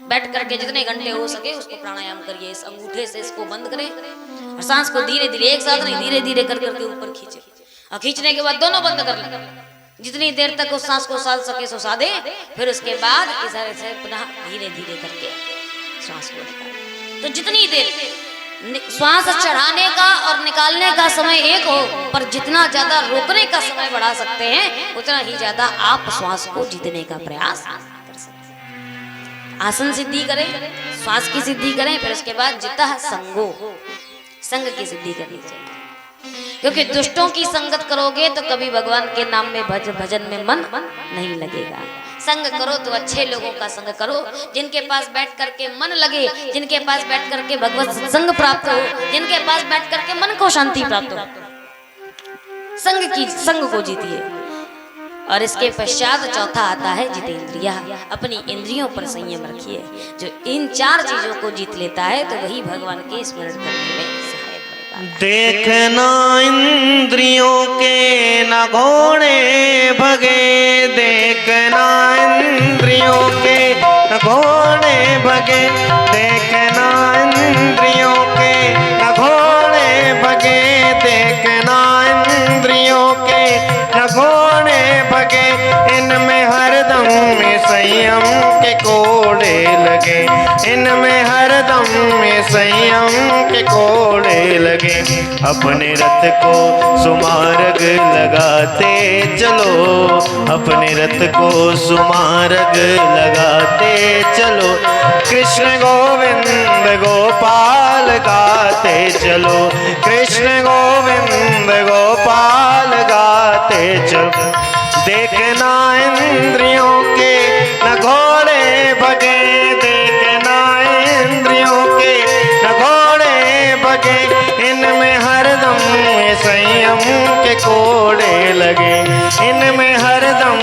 बैठ करके जितने घंटे हो सके उसको प्राणायाम करिए। इस अंगूठे से इसको बंद करें और सांस को धीरे धीरे, एक साथ नहीं, धीरे धीरे कर करके ऊपर खींचे। और खींचने के बाद दोनों बंद कर लें। जितनी देर तक उस सांस को साध सके सो साधे, फिर उसके बाद इशारे से पुनः धीरे धीरे करके सांस को निकालें। तो जितनी देर श्वास चढ़ाने का और निकालने का समय एक हो, पर जितना ज्यादा रोकने का समय बढ़ा सकते हैं उतना ही ज्यादा आप श्वास को जीतने का प्रयास कर सकते हैं। आसन सिद्धि करें, श्वास की सिद्धि करें, फिर उसके बाद जिता संगो, संग की सिद्धि करनी चाहिए। क्योंकि दुष्टों की संगत करोगे तो कभी भगवान के नाम में भजन में मन नहीं लगेगा। संग करो तो अच्छे लोगों का संग करो, जिनके पास बैठ करके मन लगे, जिनके पास बैठ करके भगवत संग प्राप्त हो, जिनके पास बैठ करके मन को शांति प्राप्त हो। संग को जीतिए। और इसके पश्चात चौथा आता है जितेंद्रिया, अपनी इंद्रियों पर संयम रखिए। जो इन चार चीजों को जीत लेता है तो वही भगवान के स्मरण करने में सहायक बनता है। देखना इंद्रियों के न घोड़े भगे, देखना इंद्रियों के न घोड़े भगे, देखना इंद्रियों के न घोड़े भगे, देखना इंद्रियों के न घोड़े भगे, इनमें हरदम में संयम के कोड़े लगे, इनमें हरदम में संयम के कोड़े लगे। अपने रथ को सुमार्ग लगाते चलो, अपने रथ को सुमार्ग लगाते चलो, कृष्ण गोविंद गोपाल गाते चलो, कृष्ण गोविंद गोपाल गाते चलो। देखना इंद्रियों के न घोड़े भगे, देखना इंद्रियों के न घोड़े भगे, इनमें हरदम संयम के कोड़े लगे, इनमें हरदम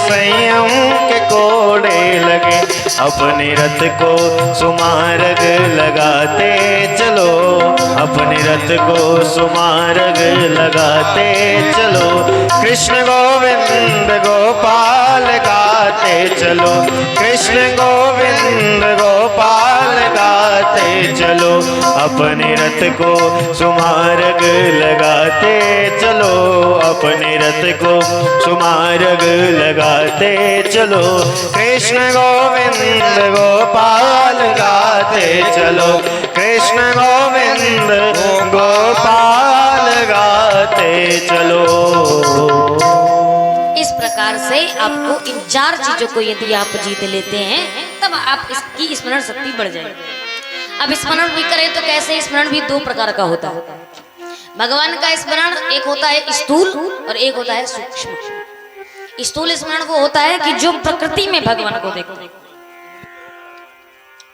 संयम के कोड़े लगे। अपने रथ को सुमार्ग लगाते चलो, अपने रथ को सुमार्ग लगाते चलो, कृष्ण गोविंद गोपाल गाते चलो, कृष्ण गोविंद गोपाल गाते चलो। अपने रथ को सुमार्ग लगाते चलो, अपने रथ को सुमार्ग लगाते चलो, कृष्ण गोविंद गोपाल गाते चलो, कृष्ण गोविंद गोपाल गाते चलो। इस प्रकार से आपको इन चार चीजों को यदि आप जीत लेते हैं तब आप इसकी स्मरण शक्ति बढ़ जाएगी। अब स्मरण भी करें तो कैसे? स्मरण भी दो प्रकार का होता है। भगवान का स्मरण एक होता है स्थूल और एक होता है सूक्ष्म। स्थूल स्मरण वो होता है कि जो प्रकृति में भगवान को देखते हैं।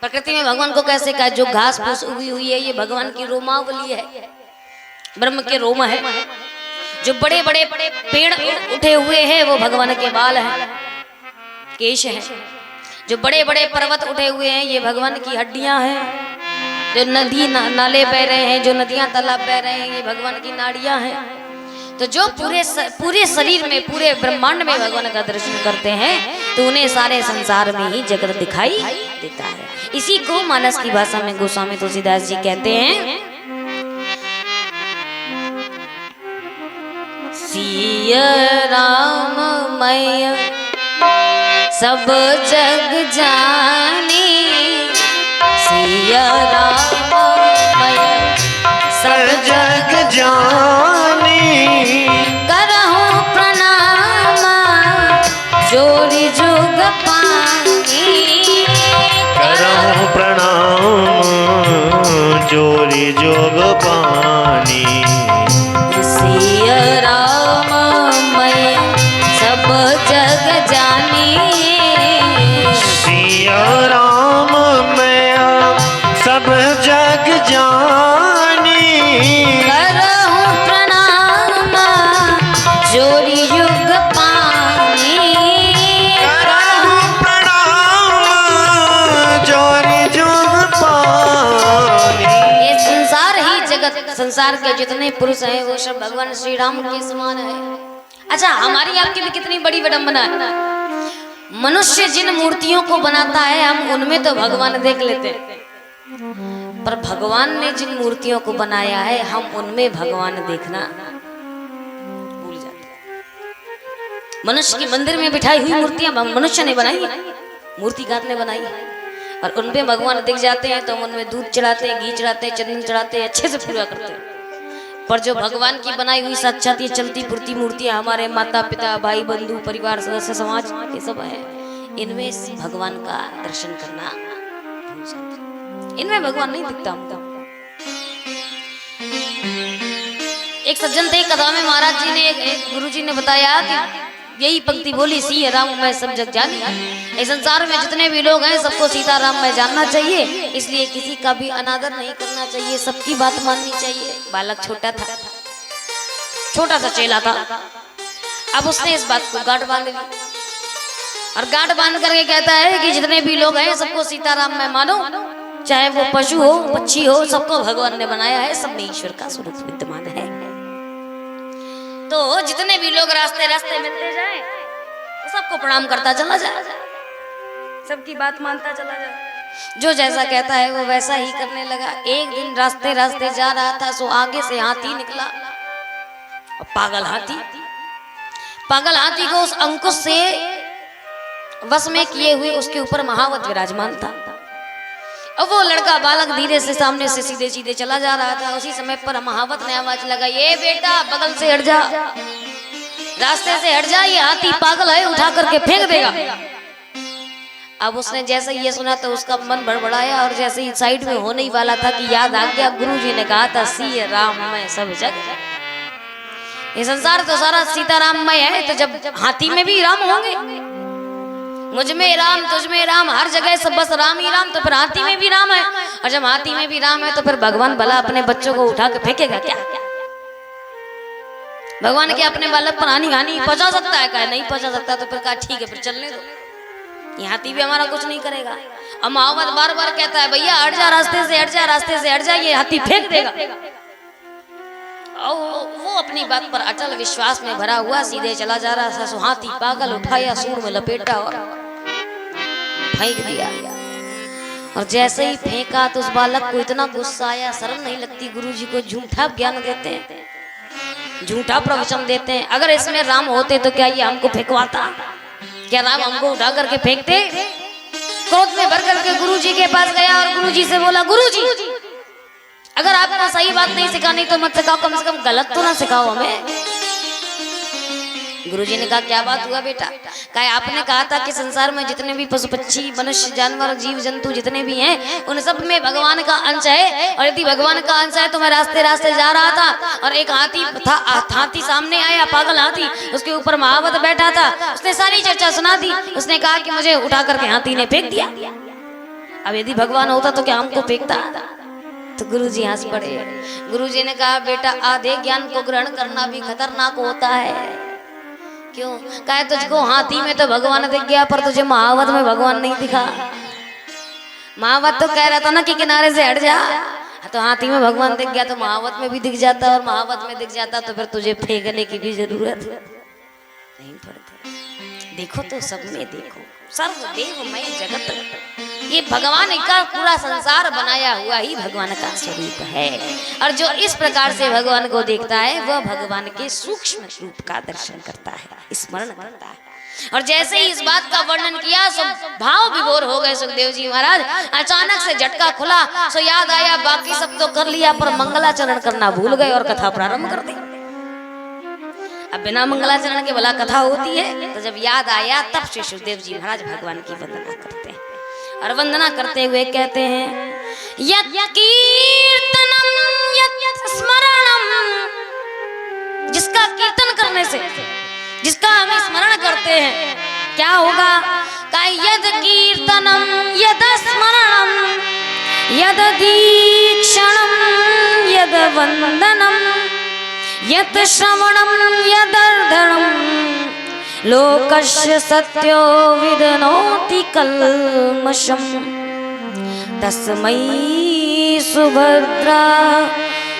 प्रकृति में भगवान को कैसे कहा? जो घास फूस उगी हुई है ये भगवान की रोमावली है, ब्रह्म के रोम है। जो बड़े बड़े पेड़ उठे हुए हैं वो भगवान के बाल हैं, केश हैं। जो बड़े बड़े पर्वत उठे हुए हैं ये भगवान की हड्डियां हैं। जो नदी नाले बह रहे हैं, जो नदियां तालाब बह रहे हैं ये भगवान की नाड़ियां हैं। तो जो पूरे शरीर में, पूरे ब्रह्मांड में भगवान का दर्शन करते हैं तो उन्हें सारे संसार में ही जगत दिखाई देता है। इसी को मानस की भाषा में गोस्वामी तुलसीदास जी कहते हैं, सिया राम मैया सब जग जानी, सिया राम मैया सब जग जानी, करहूं प्रणाम जोड़ी जुग पानी, करहूं प्रणाम जोड़ी जोग पानी। सिया राम मैया सब जग जानी, सिया राम मैया सब जग जानी, करहूं प्रणाम जोड़ी युग जगत संसार के जितने पुरुष हैं वो सब भगवान श्री राम के समान है। अच्छा, हमारी आपकी भी कितनी बड़ी विडंबना है। मनुष्य जिन मूर्तियों को बनाता है हम उनमें तो भगवान देख लेते हैं, पर भगवान ने जिन मूर्तियों को बनाया है हम उनमें भगवान देखना भूल जाते हैं। मनुष्य की मंदिर में बिठाई हुई मूर्तियां मनुष्य ने बनाई, मूर्तिकार ने बनाई, और उनमें भगवान दिख जाते हैं तो हम उनमें दूध चढ़ाते हैं, घी चढ़ाते हैं, चंदन चढ़ाते हैं, अच्छे से पूरा करते हैं। पर जो भगवान की बनाई हुई साक्षात ये चलती पुरती मूर्तियां हमारे माता पिता भाई बंधु परिवार सदस्य समाज के सब है, इनमें भगवान का दर्शन करना भूल जाते हैं। इनमें भगवान नहीं दिखता हमको। एक सज्जन थे, कथा में महाराज जी ने एक गुरु जी ने बताया कि यही पंक्ति बोली, सी राम मैं सब जग जानी। इस संसार में जितने भी लोग हैं सबको सीता राम मैं जानना चाहिए, इसलिए किसी का भी अनादर नहीं करना चाहिए, सबकी बात माननी चाहिए। बालक छोटा था, छोटा सा चेला था। अब उसने इस बात को गांठ बांध ली और गांठ बांध करके कहता है कि जितने भी लोग हैं सबको सीताराम मैं मानो, चाहे वो पशु हो पक्षी हो, सबको भगवान ने बनाया है, सब में ईश्वर का स्वरूप विद्यमान है। तो जितने भी लोग रास्ते रास्ते मिलते जाए सबको प्रणाम करता चला जाए, सबकी बात मानता चला जाए, जो जैसा कहता है वो वैसा ही करने लगा। एक दिन रास्ते रास्ते जा रहा था, सो आगे से हाथी निकला, पागल हाथी। पागल हाथी को उस अंकुश से वश में किए हुए उसके ऊपर महावत विराजमान था। अब वो लड़का बालक धीरे से सामने से सीधे सीधे चला जा रहा था। उसी समय पर महावत ने आवाज लगाई, ये बेटा बगल से हट जा, रास्ते से हट जा, ये हाथी पागल है, उठा करके फेंक देगा। अब उसने जैसे ये सुना तो उसका मन बड़बड़ाया और जैसे ही साइड में होने ही वाला था कि याद आ गया गुरुजी ने कहा था सी राम मैं सब जग। ये संसार तो सारा सीताराममय है, तो जब हाथी में भी राम होंगे, मुझ में राम तुझ में राम, हर जगह सब बस राम ही राम, तो फिर हाथी में भी राम है। और जब हाथी में भी राम है तो फिर भगवान भला अपने बच्चों को उठा के फेंकेगा क्या? भगवान क्या अपने बालक पर हानि पहुंचा सकता है? क्या नहीं पहुंचा सकता, तो फिर कहा ठीक है फिर चलने दो, ये हाथी भी हमारा कुछ नहीं करेगा। अब महावत बार बार कहता है भैया हट जा, रास्ते से हट जा, रास्ते से हट जा, ये हाथी फेंक देगा। वो अपनी बात पर अटल विश्वास में भरा हुआ सीधे चला जा रहा था। हाथी पागल उठाया, सूंड में लपेटा और फेंक दिया। और जैसे ही फेंका तो उस बालक को इतना गुस्सा आया, शर्म नहीं लगती गुरुजी को झूठा ज्ञान देते हैं, झूठा प्रवचन देते हैं। अगर इसमें राम होते तो क्या ये हमको फेंकवाता? क्या राम हमको उठा करके फेंकते? क्रोध में भर करके गुरुजी के पास गया और गुरुजी से बोला, गुरुजी अगर आपको सही बात नहीं सिखानी तो मत सिखाओ, कम से कम गलत तो ना सिखाओ हमें। गुरुजी ने कहा क्या बात हुआ बेटा? कहा आपने कहा था कि संसार में जितने भी पशु पक्षी मनुष्य जानवर जीव जंतु जितने भी हैं उन सब में भगवान का अंश है, और यदि भगवान का अंश है तो मैं रास्ते रास्ते जा रहा था और एक हाथी था, हाथी सामने आया, पागल हाथी, उसके ऊपर महावत बैठा था, उसने सारी चर्चा सुना दी। उसने कहा कि मुझे उठा करके हाथी ने फेंक दिया। अब यदि भगवान होता तो क्या हमको फेंकता? तो गुरुजी हंस पड़े। गुरुजी ने कहा बेटा आधे ज्ञान को ग्रहण करना भी खतरनाक होता है। क्यों? कहे तुझको हाथी में तो भगवान दिख गया पर तुझे महावत में भगवान नहीं दिखा। महावत तो कह रहा था ना कि किनारे से हट जा, तो हाथी में भगवान दिख गया तो महावत में भी दिख जाता, और महावत में दिख जाता तो फिर तुझे फेंकने की भी जरूरत नहीं पड़ती। देखो तो सब में देखो, सर्वदेवमय जगत, ये भगवान का पूरा संसार बनाया हुआ ही भगवान का स्वरूप है। और जो इस प्रकार से भगवान को देखता है वह भगवान के सूक्ष्म रूप का दर्शन करता है, स्मरण करता है। और जैसे ही इस बात का वर्णन किया सो भाव विभोर हो गए सुखदेव जी महाराज। अचानक से झटका खुला, सो याद आया बाकी सब तो कर लिया पर मंगलाचरण करना भूल गए और कथा प्रारंभ कर दी। अब बिना मंगलाचरण के भला कथा होती है? तो जब याद आया तब से सुखदेव जी महाराज भगवान की वंदना करते हैं, और वंदना करते हुए कहते हैं यत् कीर्तनम यत् स्मरणम, जिसका कीर्तन करने से, जिसका हम स्मरण करते हैं क्या होगा? का यद कीर्तनम यद स्मरणम यद दीक्षणम यद वंदनम यत् श्रवणम यदर्धनम लोकस्य सत्यो विदनोति कल्मषम् तस्मै सुभद्रा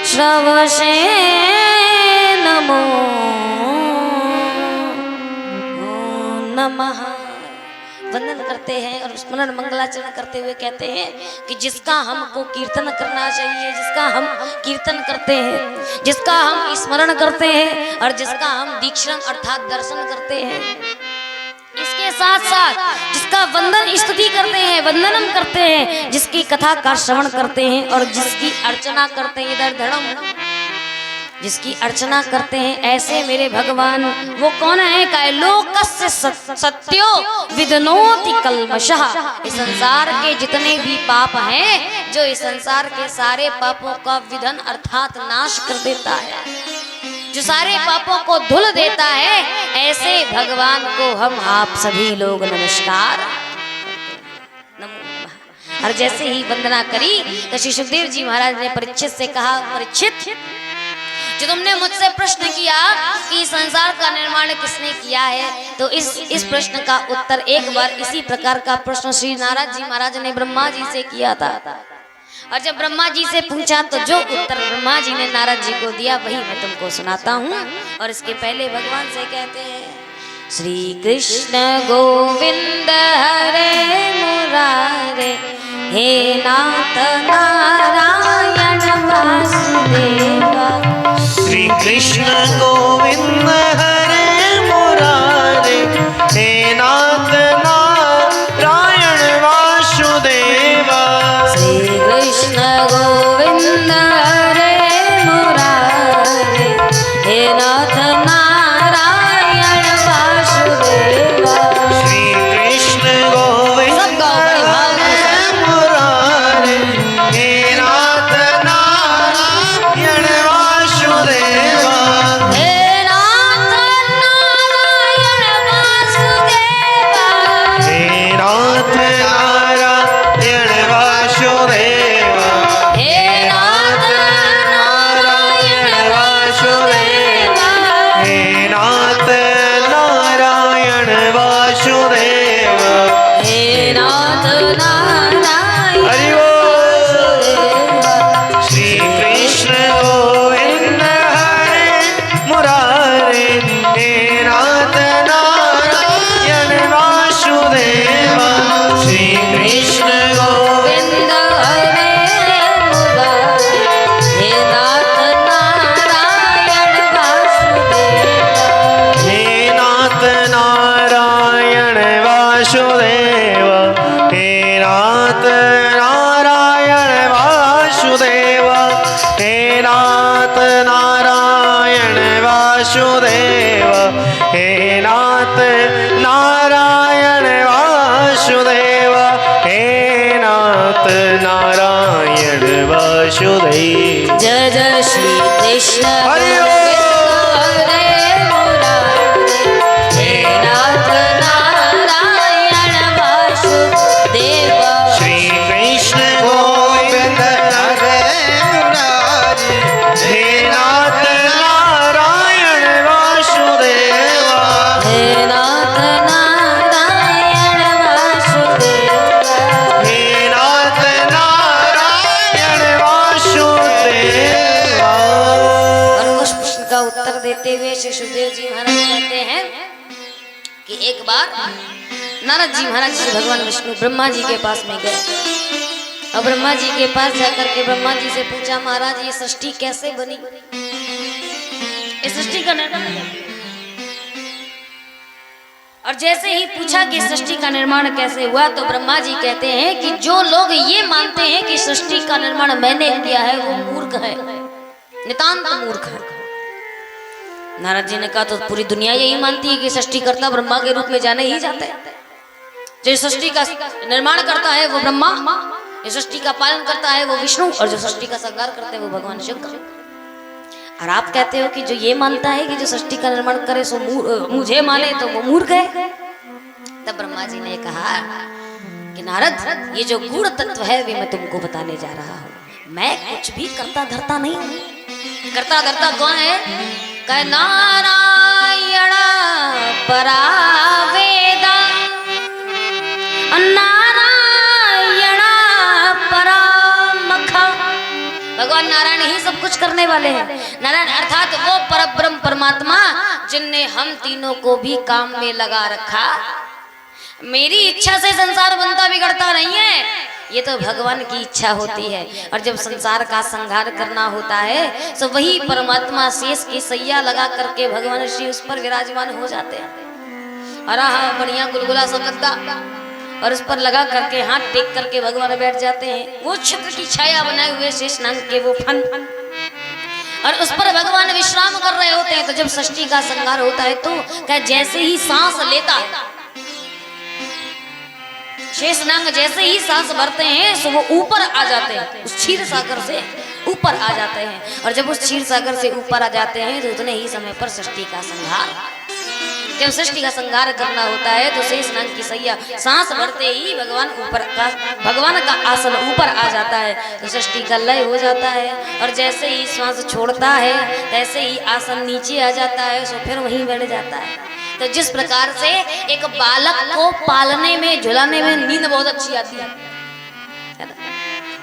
श्रवसे नमो नमः। वंदन करते हैं और स्मरण मंगलाचरण करते हुए कहते हैं कि जिसका हमको कीर्तन करना चाहिए, जिसका हम कीर्तन करते हैं, जिसका हम स्मरण करते हैं और जिसका हम दीक्षण अर्थात दर्शन करते हैं, इसके साथ साथ जिसका वंदन स्तुति करते हैं, वंदनम करते हैं, जिसकी कथा का श्रवण करते हैं और जिसकी अर्चना करते हैं, इधर धड़म जिसकी अर्चना करते हैं, ऐसे मेरे भगवान वो कौन है? काय लोकस्य सत्यो विदनोति कल्मषः। इस संसार के जितने भी पाप हैं, जो इस संसार के सारे पापों का विधन अर्थात नाश कर देता है, जो सारे पापों को धुल देता है, ऐसे भगवान को हम आप सभी लोग नमस्कार नमो। और जैसे ही वंदना करी तो श्री सुखदेव जी महाराज ने परीक्षित से कहा, परीक्षित जो तुमने मुझसे प्रश्न किया कि संसार का निर्माण किसने किया है, तो इस प्रश्न का उत्तर एक बार इसी प्रकार का प्रश्न श्री नारद जी महाराज ने ब्रह्मा जी से किया था। और जब ब्रह्मा जी से पूछा तो जो उत्तर ब्रह्मा जी ने नारद जी को दिया वही मैं तुमको सुनाता हूँ। और इसके पहले भगवान से कहते हैं, श्री कृष्ण गोविंद हरे मुरारे, हे नाथ नारायण वासुदेवा। श्री कृष्ण गोविंद हरे मुरारे, हे नाथ नारायण वासुदेवा। श्री कृष्ण गोविंद हरे मुरारे, हे नाथ नारायण वासुदेवा। श्री कृष्ण गोविंद हरे मुरारे, हे नाथ नारायण वासुदेवा। हे नाथ नारायण वासुदेवा। हे नाथ नारायण वासुदेवा। हे नाथ नारायण वासुदेवा। हे नाथ नारायण वासुदेवा। हे नाथ नारायण हरि बोल। श्री कृष्ण गोविंद हरे मुरारे, हे नाथ नारायण वासुदेवा। श्री कृष्ण गोविंद गोविंद हरे मुरारे, हे नाथ नारायण वासुदेवा। हे नाथ नारायण वासुदेवा। हे नाथ नारायण वासुदेवा। हे नाथ नारायण वासुदेवा। हे नाथ नारायण वासुदेवा। हे नाथ नारायण वासुदेव। जय जय श्री कृष्ण हरि गोविंद हरे मुरारे, हे नाथ नारायण वासुदेवा। श्री कृष्ण गोविंद हरे मुरारी, हे नाथ नारायण वासुदेवा। हे नाथ नारायण वासुदेवा। हे नाथ नारायण वासुदेवा। और उस प्रश्न का उत्तर देते हुए श्री सुखदेव जी महाराज कहते हैं कि एक बार नारद जी महाराज श्री भगवान विष्णु ब्रह्मा जी के पास में गए और ब्रह्मा जी के पास जाकर के ब्रह्मा जी से पूछा, महाराज ये सृष्टि कैसे बनी, इस सृष्टि का निर्माण कैसे हुआ? और जैसे ही पूछा कि सृष्टि का निर्माण कैसे हुआ तो ब्रह्मा जी कहते हैं कि जो लोग ये मानते हैं कि सृष्टि का निर्माण मैंने किया है वो मूर्ख है, नितांत मूर्ख है। नारद जी ने कहा तो पूरी दुनिया यही मानती है कि सृष्टिकर्ता ब्रह्मा के रूप में जाने ही जाते हैं। जो सृष्टि का निर्माण करता है वो ब्रह्मा, जो सृष्टि का पालन करता है वो विष्णु और जो सृष्टि का संहार करते हैं वो भगवान शंकर। और आप कहते हो कि जो ये मानता है कि जो सृष्टि का निर्माण करे सो मुझे माने तो वो मूर्ख है। तब ब्रह्मा जी ने कहा कि नारद ये जो गूढ़ तत्व है वे मैं तुमको बताने जा रहा हूँ। मैं कुछ भी करता धरता नहीं हूँ। करता धरता कौन है? कह नारायण परा वेदा, नारायण परा मख, भगवान नारायण ही सब कुछ करने वाले हैं। नारायण अर्थात वो परब्रह्म परमात्मा जिनने हम तीनों को भी काम में लगा रखा। मेरी इच्छा से संसार बनता बिगड़ता नहीं है, ये तो भगवान की इच्छा होती है। और जब संसार का संहार करना होता है तो वही परमात्मा शेष की सैया लगा करके भगवान श्री उस पर विराजमान हो जाते हैं। और हाँ, बढ़िया गुलगुला सा गद्दा और उस पर लगा करके हाथ टेक करके भगवान बैठ जाते हैं। वो छत्र की छाया बनाए हुए शेषनाग के वो फन, और उस पर भगवान विश्राम कर रहे होते हैं। तो जब षष्ठी का संहार होता है तो क्या जैसे ही सांस लेता है शेषनाग, जैसे ही सांस भरते हैं तो वो ऊपर आ जाते हैं, उस क्षीर सागर से ऊपर आ जाते हैं। और जब उस क्षीर सागर से ऊपर आ जाते हैं तो उतने ही समय पर षष्ठी का संहार, जब षष्ठी का संहार करना होता है तो शेषनाग की सैया सांस भरते ही भगवान का आसन ऊपर आ जाता है, तो षष्ठी का लय हो जाता है। और जैसे ही श्वास छोड़ता है तैसे ही आसन नीचे आ जाता है, तो फिर वहीं बैठ जाता है। तो जिस प्रकार से एक बालक को पालने में झुलाने में नींद बहुत अच्छी आती है,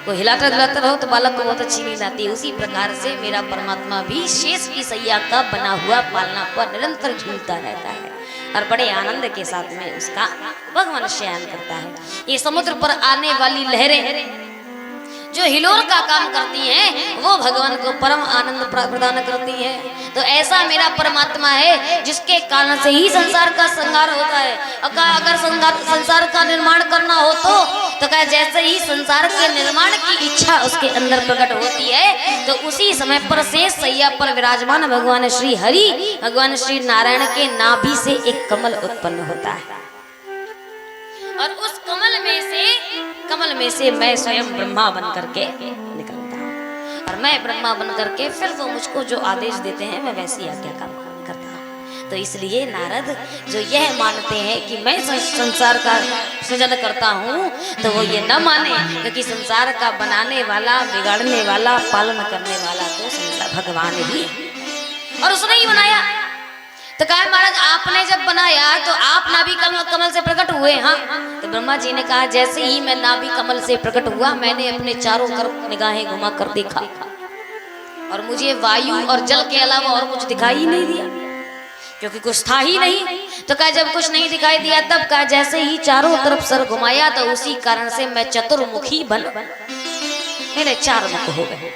कोई हिलाता डुलाता रहो तो बालक को बहुत अच्छी नींद आती है, उसी प्रकार से मेरा परमात्मा भी शेष की सैया का बना हुआ पालना पर निरंतर झूलता रहता है और बड़े आनंद के साथ में उसका भगवान शयन करता है। ये समुद्र पर आने वाली लहरें जो हिलोर का काम करती हैं वो भगवान को परम आनंद प्रदान करती हैं। तो ऐसा मेरा परमात्मा है जिसके कारण से ही संसार का संहार होता है। अगर संसार का निर्माण करना हो तो क्या जैसे ही संसार के निर्माण की इच्छा उसके अंदर प्रकट होती है तो उसी समय पर शेष सैया पर विराजमान भगवान श्री हरि, भगवान श्री नारायण के नाभि से एक कमल उत्पन्न होता है। और उस कमल में से मैं स्वयं ब्रह्मा बन करके निकलता हूँ। और मैं ब्रह्मा बन करके फिर वो मुझको जो आदेश देते हैं मैं वैसी आज्ञा का पालन करता हूँ। तो इसलिए नारद जो यह मानते हैं कि मैं संसार का सृजन करता हूँ तो वो ये न माने, क्योंकि संसार का बनाने वाला, बिगाड़ने वाला, पालन करने वाला तो संसार भगवान ही, और उसने ही बनाया। तो कहा महाराज आपने जब बनाया तो आप नाभि कमल से प्रकट हुए। हाँ, तो ब्रह्मा जी ने कहा जैसे ही मैं नाभि कमल से प्रकट हुआ मैंने अपने चारों तरफ निगाहें घुमा कर देखा और मुझे वायु और जल के अलावा और कुछ दिखाई ही नहीं दिया, क्योंकि कुछ था ही नहीं। तो कहा जब कुछ नहीं दिखाई दिया तब कहा जैसे ही चारों तरफ सर घुमाया तो उसी कारण से मैं चतुर्मुखी बन, मेरे चार मुख हो गए।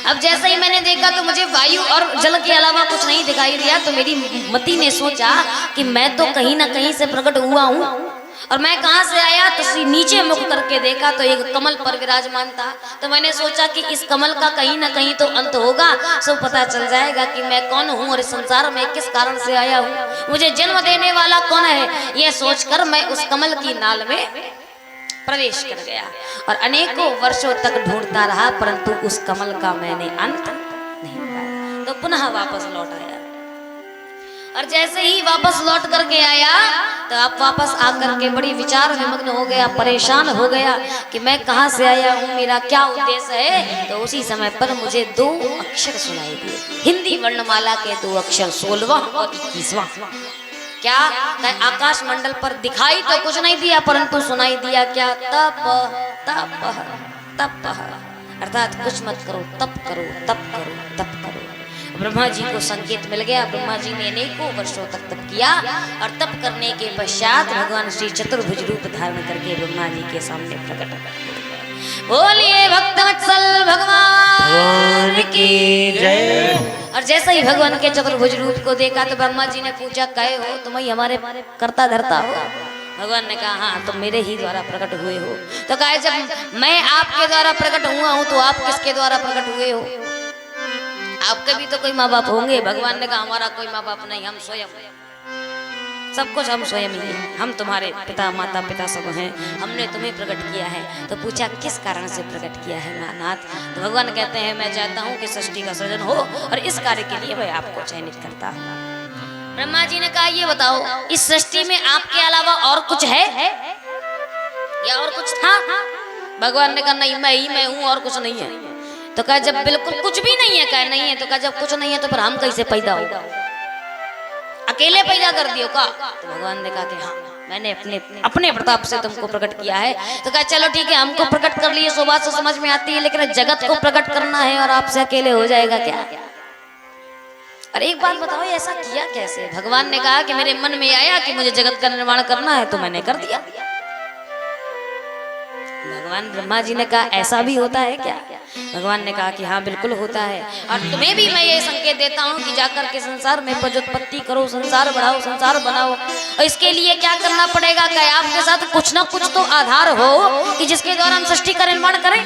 अब जैसे ही मैंने देखा तो मुझे वायु और जल के अलावा कुछ नहीं दिखाई दिया, तो मेरी मति ने सोचा कि मैं तो कहीं ना कहीं से प्रकट हुआ हूँ और मैं कहाँ से आया। तो नीचे मुख करके देखा तो एक कमल पर विराजमान था। तो मैंने सोचा कि इस कमल का कहीं ना कहीं तो अंत होगा, सो पता चल जाएगा कि मैं कौन हूँ और इस संसार में किस कारण से आया हूँ, मुझे जन्म देने वाला कौन है। ये सोचकर मैं उस कमल की नाल में प्रवेश कर गया और अनेकों वर्षों तक ढूंढता रहा, परंतु उस कमल का मैंने अंत नहीं पाया। तो पुनः वापस लौट आया और जैसे ही वापस लौट करके आया तो आप वापस आकर के बड़ी विचार विमग्न हो गया, परेशान हो गया कि मैं कहाँ से आया हूँ, मेरा क्या उद्देश्य है। तो उसी समय पर मुझे दो अक्षर सुनाई दिए, हिंदी वर्णमाला के दो अक्षर 16वां और 21वां। क्या आकाश मंडल पर दिखाई तो कुछ नहीं दिया, परंतु सुनाई दिया क्या, तप तप तप, अर्थात कुछ मत करो, तप करो, तप करो, तप करो। ब्रह्मा जी को संकेत मिल गया। ब्रह्मा जी ने अनेकों वर्षों तक तप किया और तप करने के पश्चात भगवान श्री चतुर्भुज रूप धारण करके ब्रह्मा जी के सामने प्रकट हुए। बोलिए भक्तवत्सल भगवान की जय। और जैसे ही भगवान के चतुर्भुज रूप को देखा तो ब्रह्मा जी ने पूछा, कहे हो तुम ही हमारे करता धरता हो। भगवान ने कहा हाँ, तुम मेरे ही द्वारा प्रकट हुए हो। तो कहा जब मैं आपके द्वारा प्रकट हुआ हूँ तो आप किसके द्वारा प्रकट हुए हो, आपके भी तो कोई माँ बाप होंगे। भगवान ने कहा हमारा कोई माँ बाप नहीं, हम स्वयं सब कुछ, हम स्वयं ही हैं, हम तुम्हारे पिता माता पिता सब हैं, हमने तुम्हें प्रकट किया है। तो पूछा किस कारण से प्रकट किया है नाथ। तो भगवान कहते हैं मैं चाहता हूँ कि सृष्टि का सृजन हो और इस कार्य के लिए मैं आपको चयनित करता हूँ। ब्रह्मा जी ने कहा ये बताओ इस सृष्टि में आपके अलावा और कुछ है या और कुछ था। भगवान ने कहा नहीं, मैं हूँ और कुछ नहीं है। तो कहा जब बिल्कुल कुछ भी नहीं है, कहा नहीं है। तो कहा जब कुछ नहीं है तो फिर हम कैसे पैदा होगा, अकेले पैदा कर दियो का। तो भगवान ने कहा कि हाँ मैंने अपने अपने प्रताप से तुमको प्रकट किया है। तो कहा चलो ठीक है, हमको प्रकट कर लिए, सो बात तो समझ में आती है, लेकिन जगत को प्रकट करना है और आपसे अकेले हो जाएगा क्या? अरे एक बात बताओ, ऐसा किया कैसे? भगवान ने कहा कि मेरे मन में आया कि मुझे जगत का निर्माण करना है, तो मैंने कर दिया। भगवान ब्रह्मा जी ने कहा ऐसा भी होता है क्या? भगवान ने कहा कि हाँ बिल्कुल होता है, और तुम्हें भी मैं ये संकेत देता हूँ कि जाकर के संसार में प्रजोत्पत्ति करो, संसार बढ़ाओ, संसार बनाओ। और इसके लिए क्या करना पड़ेगा कि आपके साथ कुछ ना कुछ तो आधार हो कि जिसके द्वारा हम सृष्टि का निर्माण करें।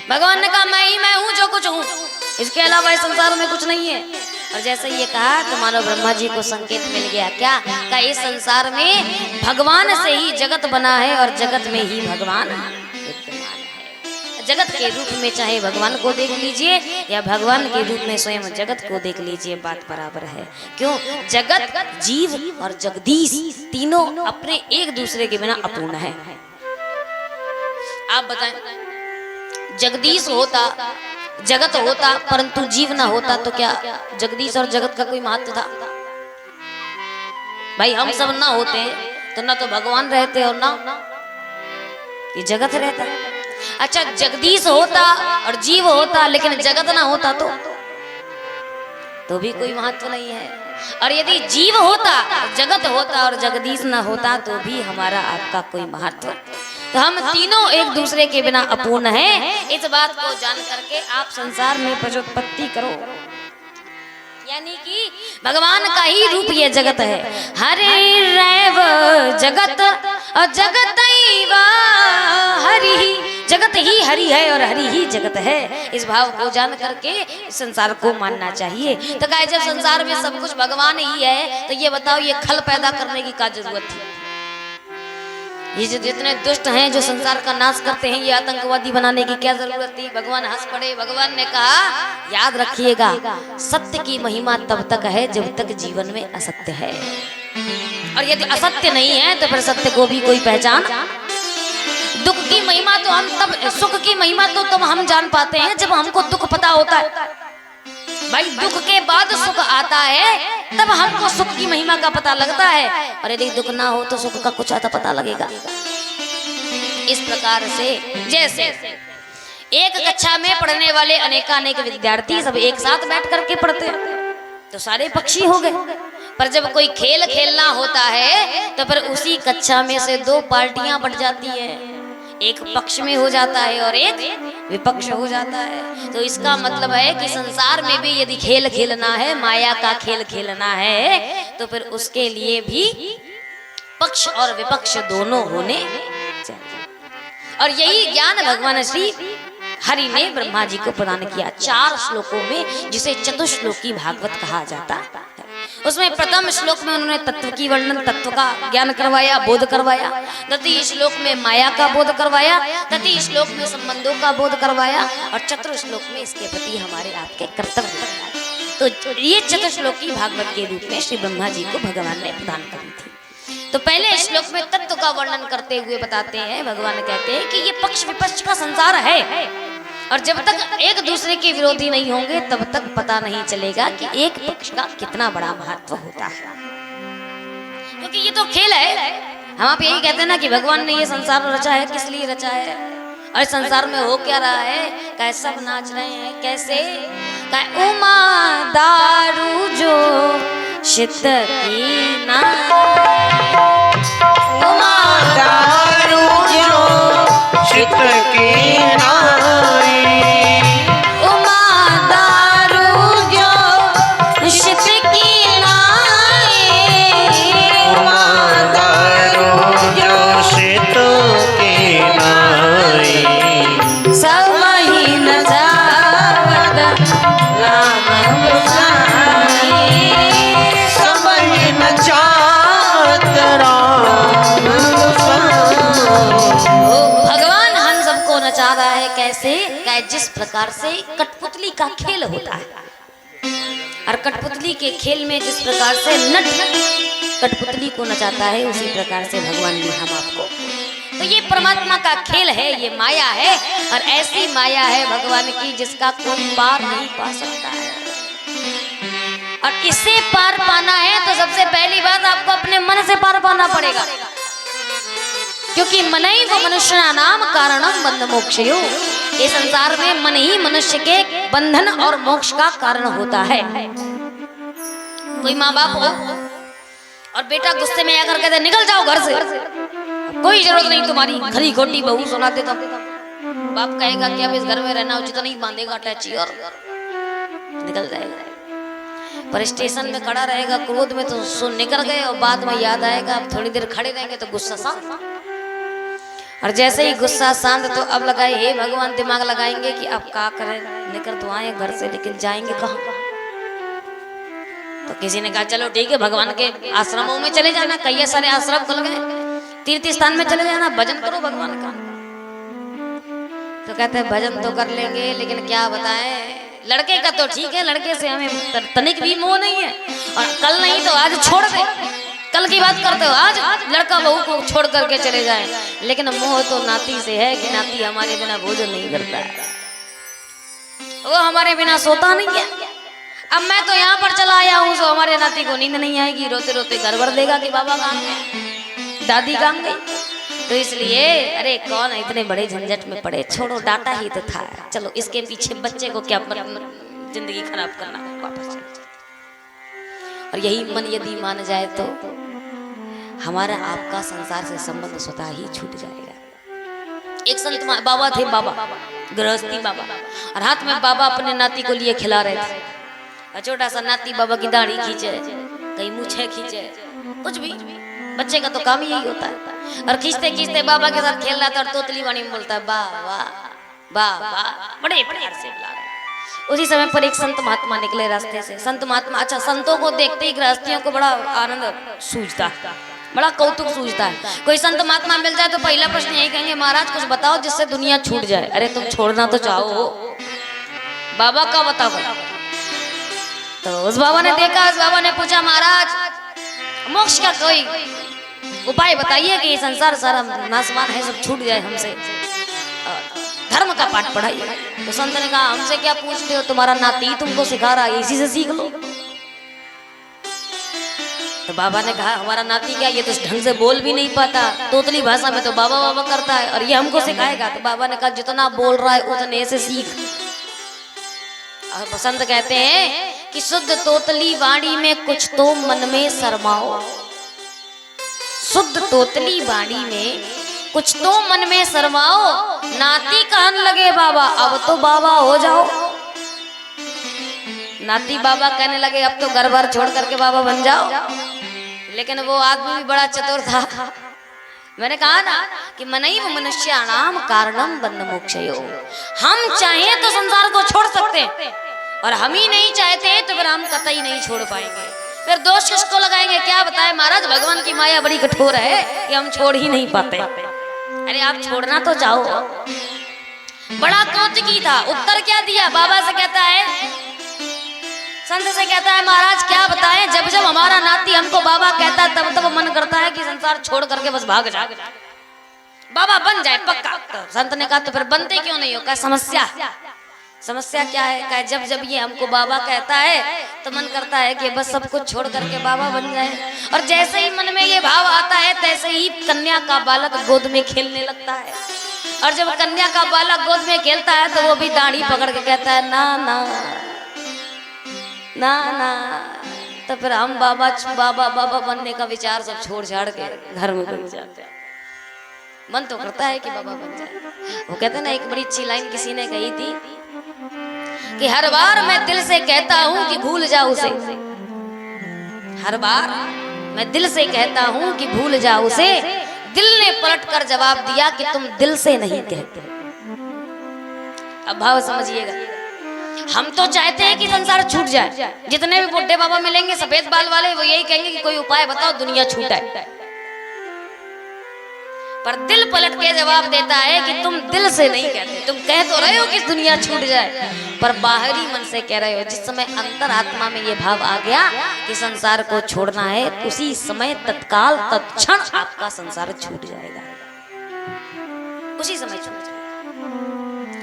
भगवान ने कहा मैं हूँ जो कुछ हूँ, इसके अलावा इस संसार में कुछ नहीं है। और जैसे ये कहा तो मानो ब्रह्मा जी को संकेत मिल गया क्या? का इस संसार में भगवान से ही जगत बना है और जगत में ही भगवान विद्यमान है। जगत के रूप में चाहे भगवान को देख लीजिए या भगवान के रूप में स्वयं जगत को देख लीजिए, बात बराबर है। क्यों? जगत, जीव और जगदीश तीनों अपने एक दूसरे के बिना अपूर्ण है। आप बताएं, जगदीश होता, जगत होता, परंतु जीव ना होता तो क्या जगदीश और जगत का कोई महत्व था? भाई हम सब ना होते तो ना तो भगवान रहते और ना ये जगत रहता। अच्छा, जगदीश होता और जीव होता लेकिन जगत ना होता तो भी कोई महत्व नहीं है। और यदि जीव होता, जगत होता और जगदीश ना होता तो भी हमारा आपका कोई महत्व। तो हम तीनों एक दूसरे के बिना अपूर्ण हैं। इस बात को जान करके आप संसार में प्रजोत्पत्ति करो, यानी कि भगवान का ही रूप ये जगत है। हरिरेव जगत और जगत हरि, जगत ही हरि है और हरि ही जगत है। इस भाव को जान करके संसार को मानना चाहिए। तो कहे जब संसार में सब कुछ भगवान ही है तो ये बताओ ये खल पैदा करने की क्या जरूरत थी? ये जो जितने दुष्ट हैं जो संसार का नाश करते हैं, ये आतंकवादी बनाने की क्या जरूरत थी? भगवान हंस पड़े। भगवान ने कहा याद रखिएगा, सत्य की महिमा तब तक है जब तक जीवन में असत्य है, और यदि असत्य नहीं है तो फिर सत्य को भी कोई पहचान। दुख की महिमा तो हम तब, सुख की महिमा तो तब हम जान पाते हैं जब हमको दुख पता होता है। भाई दुख के बाद सुख आता है, तब हमको सुख की महिमा का पता लगता है, और यदि दुख ना हो तो सुख का कुछ आता पता लगेगा। इस प्रकार से जैसे एक कक्षा में पढ़ने वाले अनेकानेक विद्यार्थी सब एक साथ बैठ करके पढ़ते हैं तो सारे पक्षी हो गए। पर जब कोई खेल खेलना होता है तो फिर उसी कक्षा में से दो पार्टियां बट जाती है, एक पक्ष में हो जाता है और एक विपक्ष हो जाता है। तो इसका मतलब है कि संसार में भी यदि खेल खेलना है, माया का खेल खेलना है, तो फिर उसके लिए भी पक्ष और विपक्ष दोनों होने चाहिए। और यही ज्ञान भगवान श्री हरि ने ब्रह्मा जी को प्रदान किया 4 श्लोकों में, जिसे चतुश्लोकी भागवत कहा जाता है। उसमें प्रथम श्लोक में उन्होंने तत्व की वर्णन, तत्व का ज्ञान करवाया, बोध करवाया। द्वितीय श्लोक में माया का बोध करवाया, तृतीय श्लोक में संबंधों का बोध करवाया, और चतुर्थ श्लोक में इसके प्रति हमारे आपके कर्तव्य बताए। तो ये चतुश्लोकी भागवत के रूप में श्री ब्रह्मा जी को भगवान ने प्रदान करी थी। तो पहले श्लोक में तत्व का वर्णन करते हुए बताते हैं, भगवान कहते हैं कि ये पक्ष विपक्ष का संसार है, और जब तक एक दूसरे के विरोधी नहीं होंगे तब तक पता नहीं चलेगा कि एक पक्ष का कितना बड़ा महत्व होता है। क्योंकि ये तो खेल है। हम आप यही कहते हैं ना कि भगवान ने ये संसार रचा है, किस लिए रचा है, और संसार में हो क्या रहा है? क्या सब नाच रहे हैं? कैसे? क्या उमा दारू जो शित की ना, उमा दारू जो शित की ना, जिस प्रकार से कठपुतली का खेल होता है, और कठपुतली के खेल में जिस प्रकार से नट कठपुतली को नचाता है, उसी प्रकार से भगवान ने हम आपको। तो ये परमात्मा का खेल है, ये माया है, और ऐसी माया है भगवान की जिसका कोई पार नहीं पा सकता है। और इससे पार पाना है तो सबसे पहली बात आपको अपने मन से पार पाना पड़ेगा, क्योंकि मन ही वो मनुष्य नाम कारणम बंध मोक्षयो। ये संसार में मन ही मनुष्य के बंधन और मोक्ष का कारण होता है। कोई माँ बाप हो और बेटा गुस्से में आकर कहते निकल जाओ घर से, कोई जरूरत नहीं तुम्हारी, खरी खोटी बहू सुना देता, बाप कहेगा कि अब इस घर में रहना उचित नहीं, बांधेगा अटैची और निकल जाएगा। पर स्टेशन में खड़ा रहेगा क्रोध में तो सुन निकल गए और बाद में याद आएगा, अब थोड़ी देर खड़े रहेंगे तो गुस्सा शांत, और जैसे ही गुस्सा शांत तो अब लगाए हे भगवान, दिमाग लगाएंगे कि अब क्या करें, निकल तो आए घर से लेकिन जाएंगे कहाँ। तो किसी ने कहा चलो ठीक है भगवान के आश्रमों में चले जाना, कई सारे आश्रम खुल गए, तीर्थ स्थान में चले जाना, भजन करो भगवान का। तो कहते हैं भजन तो कर लेंगे लेकिन क्या बताएं, लड़के का तो ठीक है, लड़के से हमें तनिक भी मोह नहीं है, और कल नहीं तो आज छोड़ दे, कल की बात करते हो आज लड़का बहू को छोड़ करके चले जाए, लेकिन मोह तो नाती से है कि नाती हमारे बिना भोजन नहीं करता है, वो हमारे बिना सोता नहीं है। अब मैं तो यहाँ पर चला आया हूँ तो हमारे नाती को नींद नहीं आएगी, रोते रोते घर भर देगा कि बाबा कहाँ गए, दादी कहाँ गई। तो इसलिए अरे कौन है इतने बड़े झंझट में पड़े, छोड़ो, डाटा ही तो था, चलो इसके पीछे बच्चे को क्या जिंदगी खराब करना, वापस। और यही मन यदि मान जाए तो हमारा आपका संसार से संबंध स्वतः ही छूट जाएगा। एक संत बाबा थे, बाबा गृहस्थी बाबा, और हाथ में बाबा अपने नाती को लिए खिला रहे थे, और छोटा सा नाती बाबा की दाढ़ी खींचे, कहीं मूछे खींचे, कुछ भी, बच्चे का तो काम ही यही होता है। और खींचते खींचते बाबा के साथ खेल रहा था और तोतली वाणी में बोलता है वाह वाह वाह वाह, बड़े प्यार से बुला रहा। उसी समय पर एक संत महात्मा निकले रास्ते से। संत महात्मा, अच्छा, संतों को देखते ही गृहस्थियों को बड़ा आनंद सूझता, बड़ा कौतुक सूझता है। कोई संत महात्मा मिल जाए तो पहला प्रश्न यही कहेंगे, महाराज कुछ बताओ जिससे दुनिया छूट जाए। अरे तुम छोड़ना तो चाहो, बाबा का बताओ। तो उस बाबा ने देखा, उस बाबा ने पूछा महाराज मोक्ष का कोई उपाय बताइए कि ये संसार सारा नासमान है, सब छूट जाए हमसे, धर्म का पाठ पढ़ाइए। तो संत ने कहा हमसे क्या पूछते हो, तुम्हारा नाती तुमको सिखा रहा है, इसी से सीख लो। तो बाबा ने कहा हमारा नाती क्या, ये तो ढंग से बोल भी नहीं पाता, तोतली भाषा में तो बाबा बाबा करता है, और ये हमको सिखाएगा। तो बाबा ने कहा जितना बोल रहा है उतने से सीख। और बसंत कहते हैं कि शुद्ध तोतली वाणी में कुछ तो मन में शर्माओ, शुद्ध तोतली वाणी में कुछ तो मन में शर्माओ, नाती कहन लगे बाबा अब तो बाबा हो जाओ। नाती बाबा कहने लगे अब तो घर भर छोड़ करके बाबा बन जाओ। लेकिन वो आदमी भी बड़ा चतुर था। मैंने कहा ना कि मनैव मनुष्याणाम कारणम बंध मोक्षयो, हम चाहें तो संसार को छोड़ सकते हैं, और हम ही नहीं चाहते तो फिर हम कतई नहीं छोड़ पाएंगे। फिर दोष किसको लगाएंगे, क्या बताए महाराज, भगवान की माया बड़ी कठोर है कि हम छोड़ ही नहीं पाते। अरे आप छोड़ना तो चाहो। बड़ा कौतुकी था, उत्तर क्या दिया, बाबा से कहता है, संत से कहता है महाराज क्या बताएं, जब जब हमारा नाती हमको बाबा कहता है तब तब मन करता है कि संसार छोड़ करके बस भाग जाए, बाबा बन जाए पक्का। तो संत ने कहा तो फिर बनते क्यों नहीं हो, क्या समस्या, समस्या क्या है, कहा जब जब ये हमको बाबा कहता है तो मन करता है कि बस सब कुछ छोड़ करके बाबा बन जाए, और जैसे ही मन में ये भाव आता है तैसे ही कन्या का बालक गोद में खेलने लगता है, और जब कन्या का बालक गोद में खेलता है तो वो भी दाढ़ी पकड़ के कहता है ना ना ना ना। तो फिर हम बाबा बाबा बाबा बनने का विचार सब छोड़ छाड़ के घर में बन जाते हैं। मन तो करता है कि बाबा बन जाए। वो कहते ना, एक बड़ी अच्छी लाइन किसी ने कही थी कि हर बार मैं दिल से कहता हूं कि भूल जाओ उसे, हर बार मैं दिल से कहता हूं कि भूल जाओ उसे, दिल ने पलट कर जवाब दिया कि तुम दिल से नहीं कहते। अब भाव समझिएगा, हम तो चाहते हैं कि संसार छूट जाए। जितने भी बुड्ढे बाबा मिलेंगे सफेद बाल वाले, वो यही कहेंगे कि कोई उपाय बताओ दुनिया छूटे, पर दिल पलट के जवाब देता है कि तुम दिल से नहीं कहते। तुम कह तो रहे हो कि दुनिया छूट जाए, पर बाहरी मन से कह रहे हो। जिस समय अंतरात्मा में ये भाव आ गया कि संसार को छोड़ना है, उसी समय तत्काल तत्क्षण आपका संसार छूट जाएगा, उसी समय छूट जाएगा।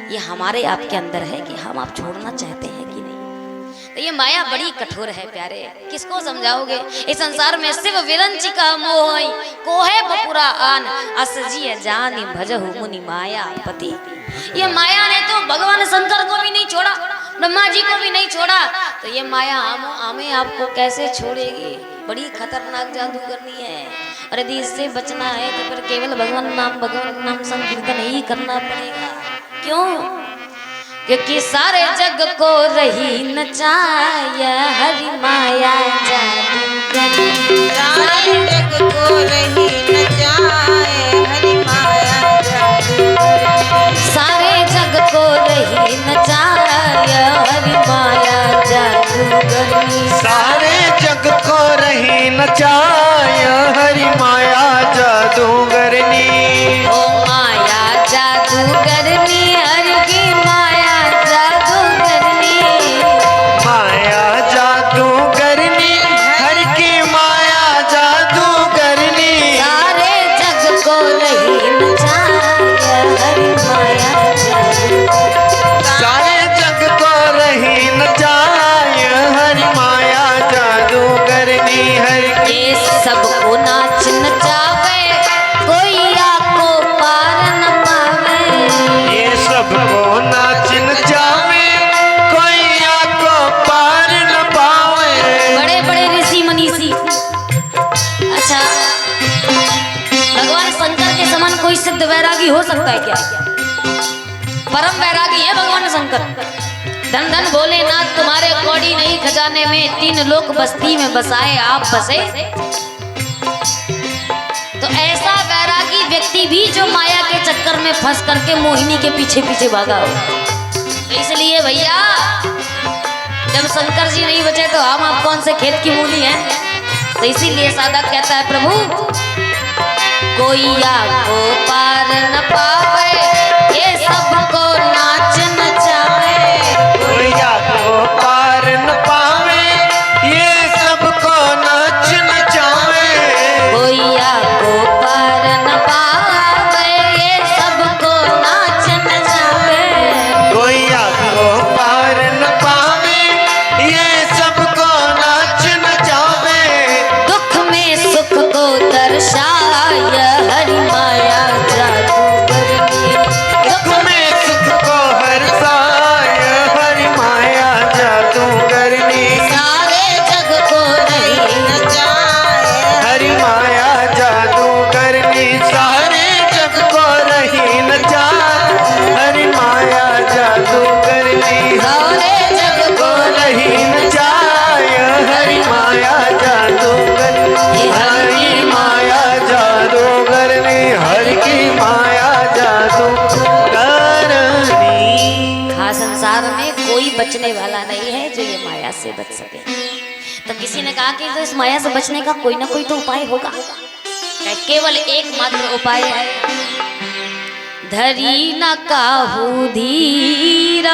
ये हमारे आपके अंदर है कि हम आप छोड़ना चाहते हैं कि नहीं। तो ये माया बड़ी कठोर है प्यारे, किसको समझाओगे। इस संसार में शिव विरंची का मोह कोहे बपुरा आन असजी जानी भजहु मुनि माया पति। ये माया ने तो भगवान शंकर को भी नहीं छोड़ा, ब्रह्मा जी को भी नहीं छोड़ा, तो ये माया हमें आपको कैसे छोड़ेगी। बड़ी खतरनाक जादू करनी है, और यदि इससे बचना है तो फिर केवल भगवान नाम संकीर्तन ही करना पड़ेगा। क्यों? क्योंकि सारे जग को रही नचाया हरि माया जादूगरी। सारे जग को रही नचाए हरि माया जादूगरी। सारे जग को रही नचाया हरि माया जादूगरी। सारे जग को रही नचाय हरि माया जादूगरनी। ओ माया जादूगरनी हरि की माया जादूगरनी। माया जादूगरनी हरि की माया जादूगरनी। सारे जग को रही नचाया हरि माया जादूगरनी। सारे जग को रही नचाय हरि माया जादूगरनी। हरि ये सबको नाच नचावे कोई आको पार न पावे। ये सबको नाच नचावे कोई आको पार न पावे। बड़े बड़े ऋषि मनीषी, अच्छा भगवान शंकर के समान कोई सिद्ध वैरागी हो सकता है क्या? परम वैरागी है भगवान शंकर। धन धन भोलेनाथ तुम्हारे कौड़ी नहीं खजाने में, तीन लोक बस्ती में बसाए आप बसे। तो ऐसा वैरागी व्यक्ति भी जो माया के चक्कर में फंस करके मोहिनी के पीछे पीछे भागा हो। तो इसलिए भैया जब शंकर जी नहीं बचे तो हम आप कौन से खेत की मूली हैं। तो इसीलिए साधक कहता है प्रभु कोई आको पार न पावे, ये सबको नाच नचावे। कोई आको पार न पावे, ये सबको नाच नचावे। कोई आको पार न पावे, ये सबको नाच नचावे। कोई आको पार न पावे, ये सबको नाच नचावे। दुख में सुख को दर्शाया हरि माया जादूगरनी। दुख में सुख को हर्षाय हरि माया जादूगरनी। सारे जग को रही नचाए हरि माया जादूगरनी। सारे जग को रही नचा हरि माया जादूगरनी। सारे जग को रही नचाय हरि माया जादूगरनी। हरि माया जादूगरनी। हरि की माया जादूगरनी। हाँ, संसार में कोई बचने वाला नहीं है जो ये माया से बच सके। तो किसी ने कहा कि तो इस माया से बचने का कोई ना कोई तो उपाय होगा। केवल एकमात्र उपाय है धरी न काहू धीर।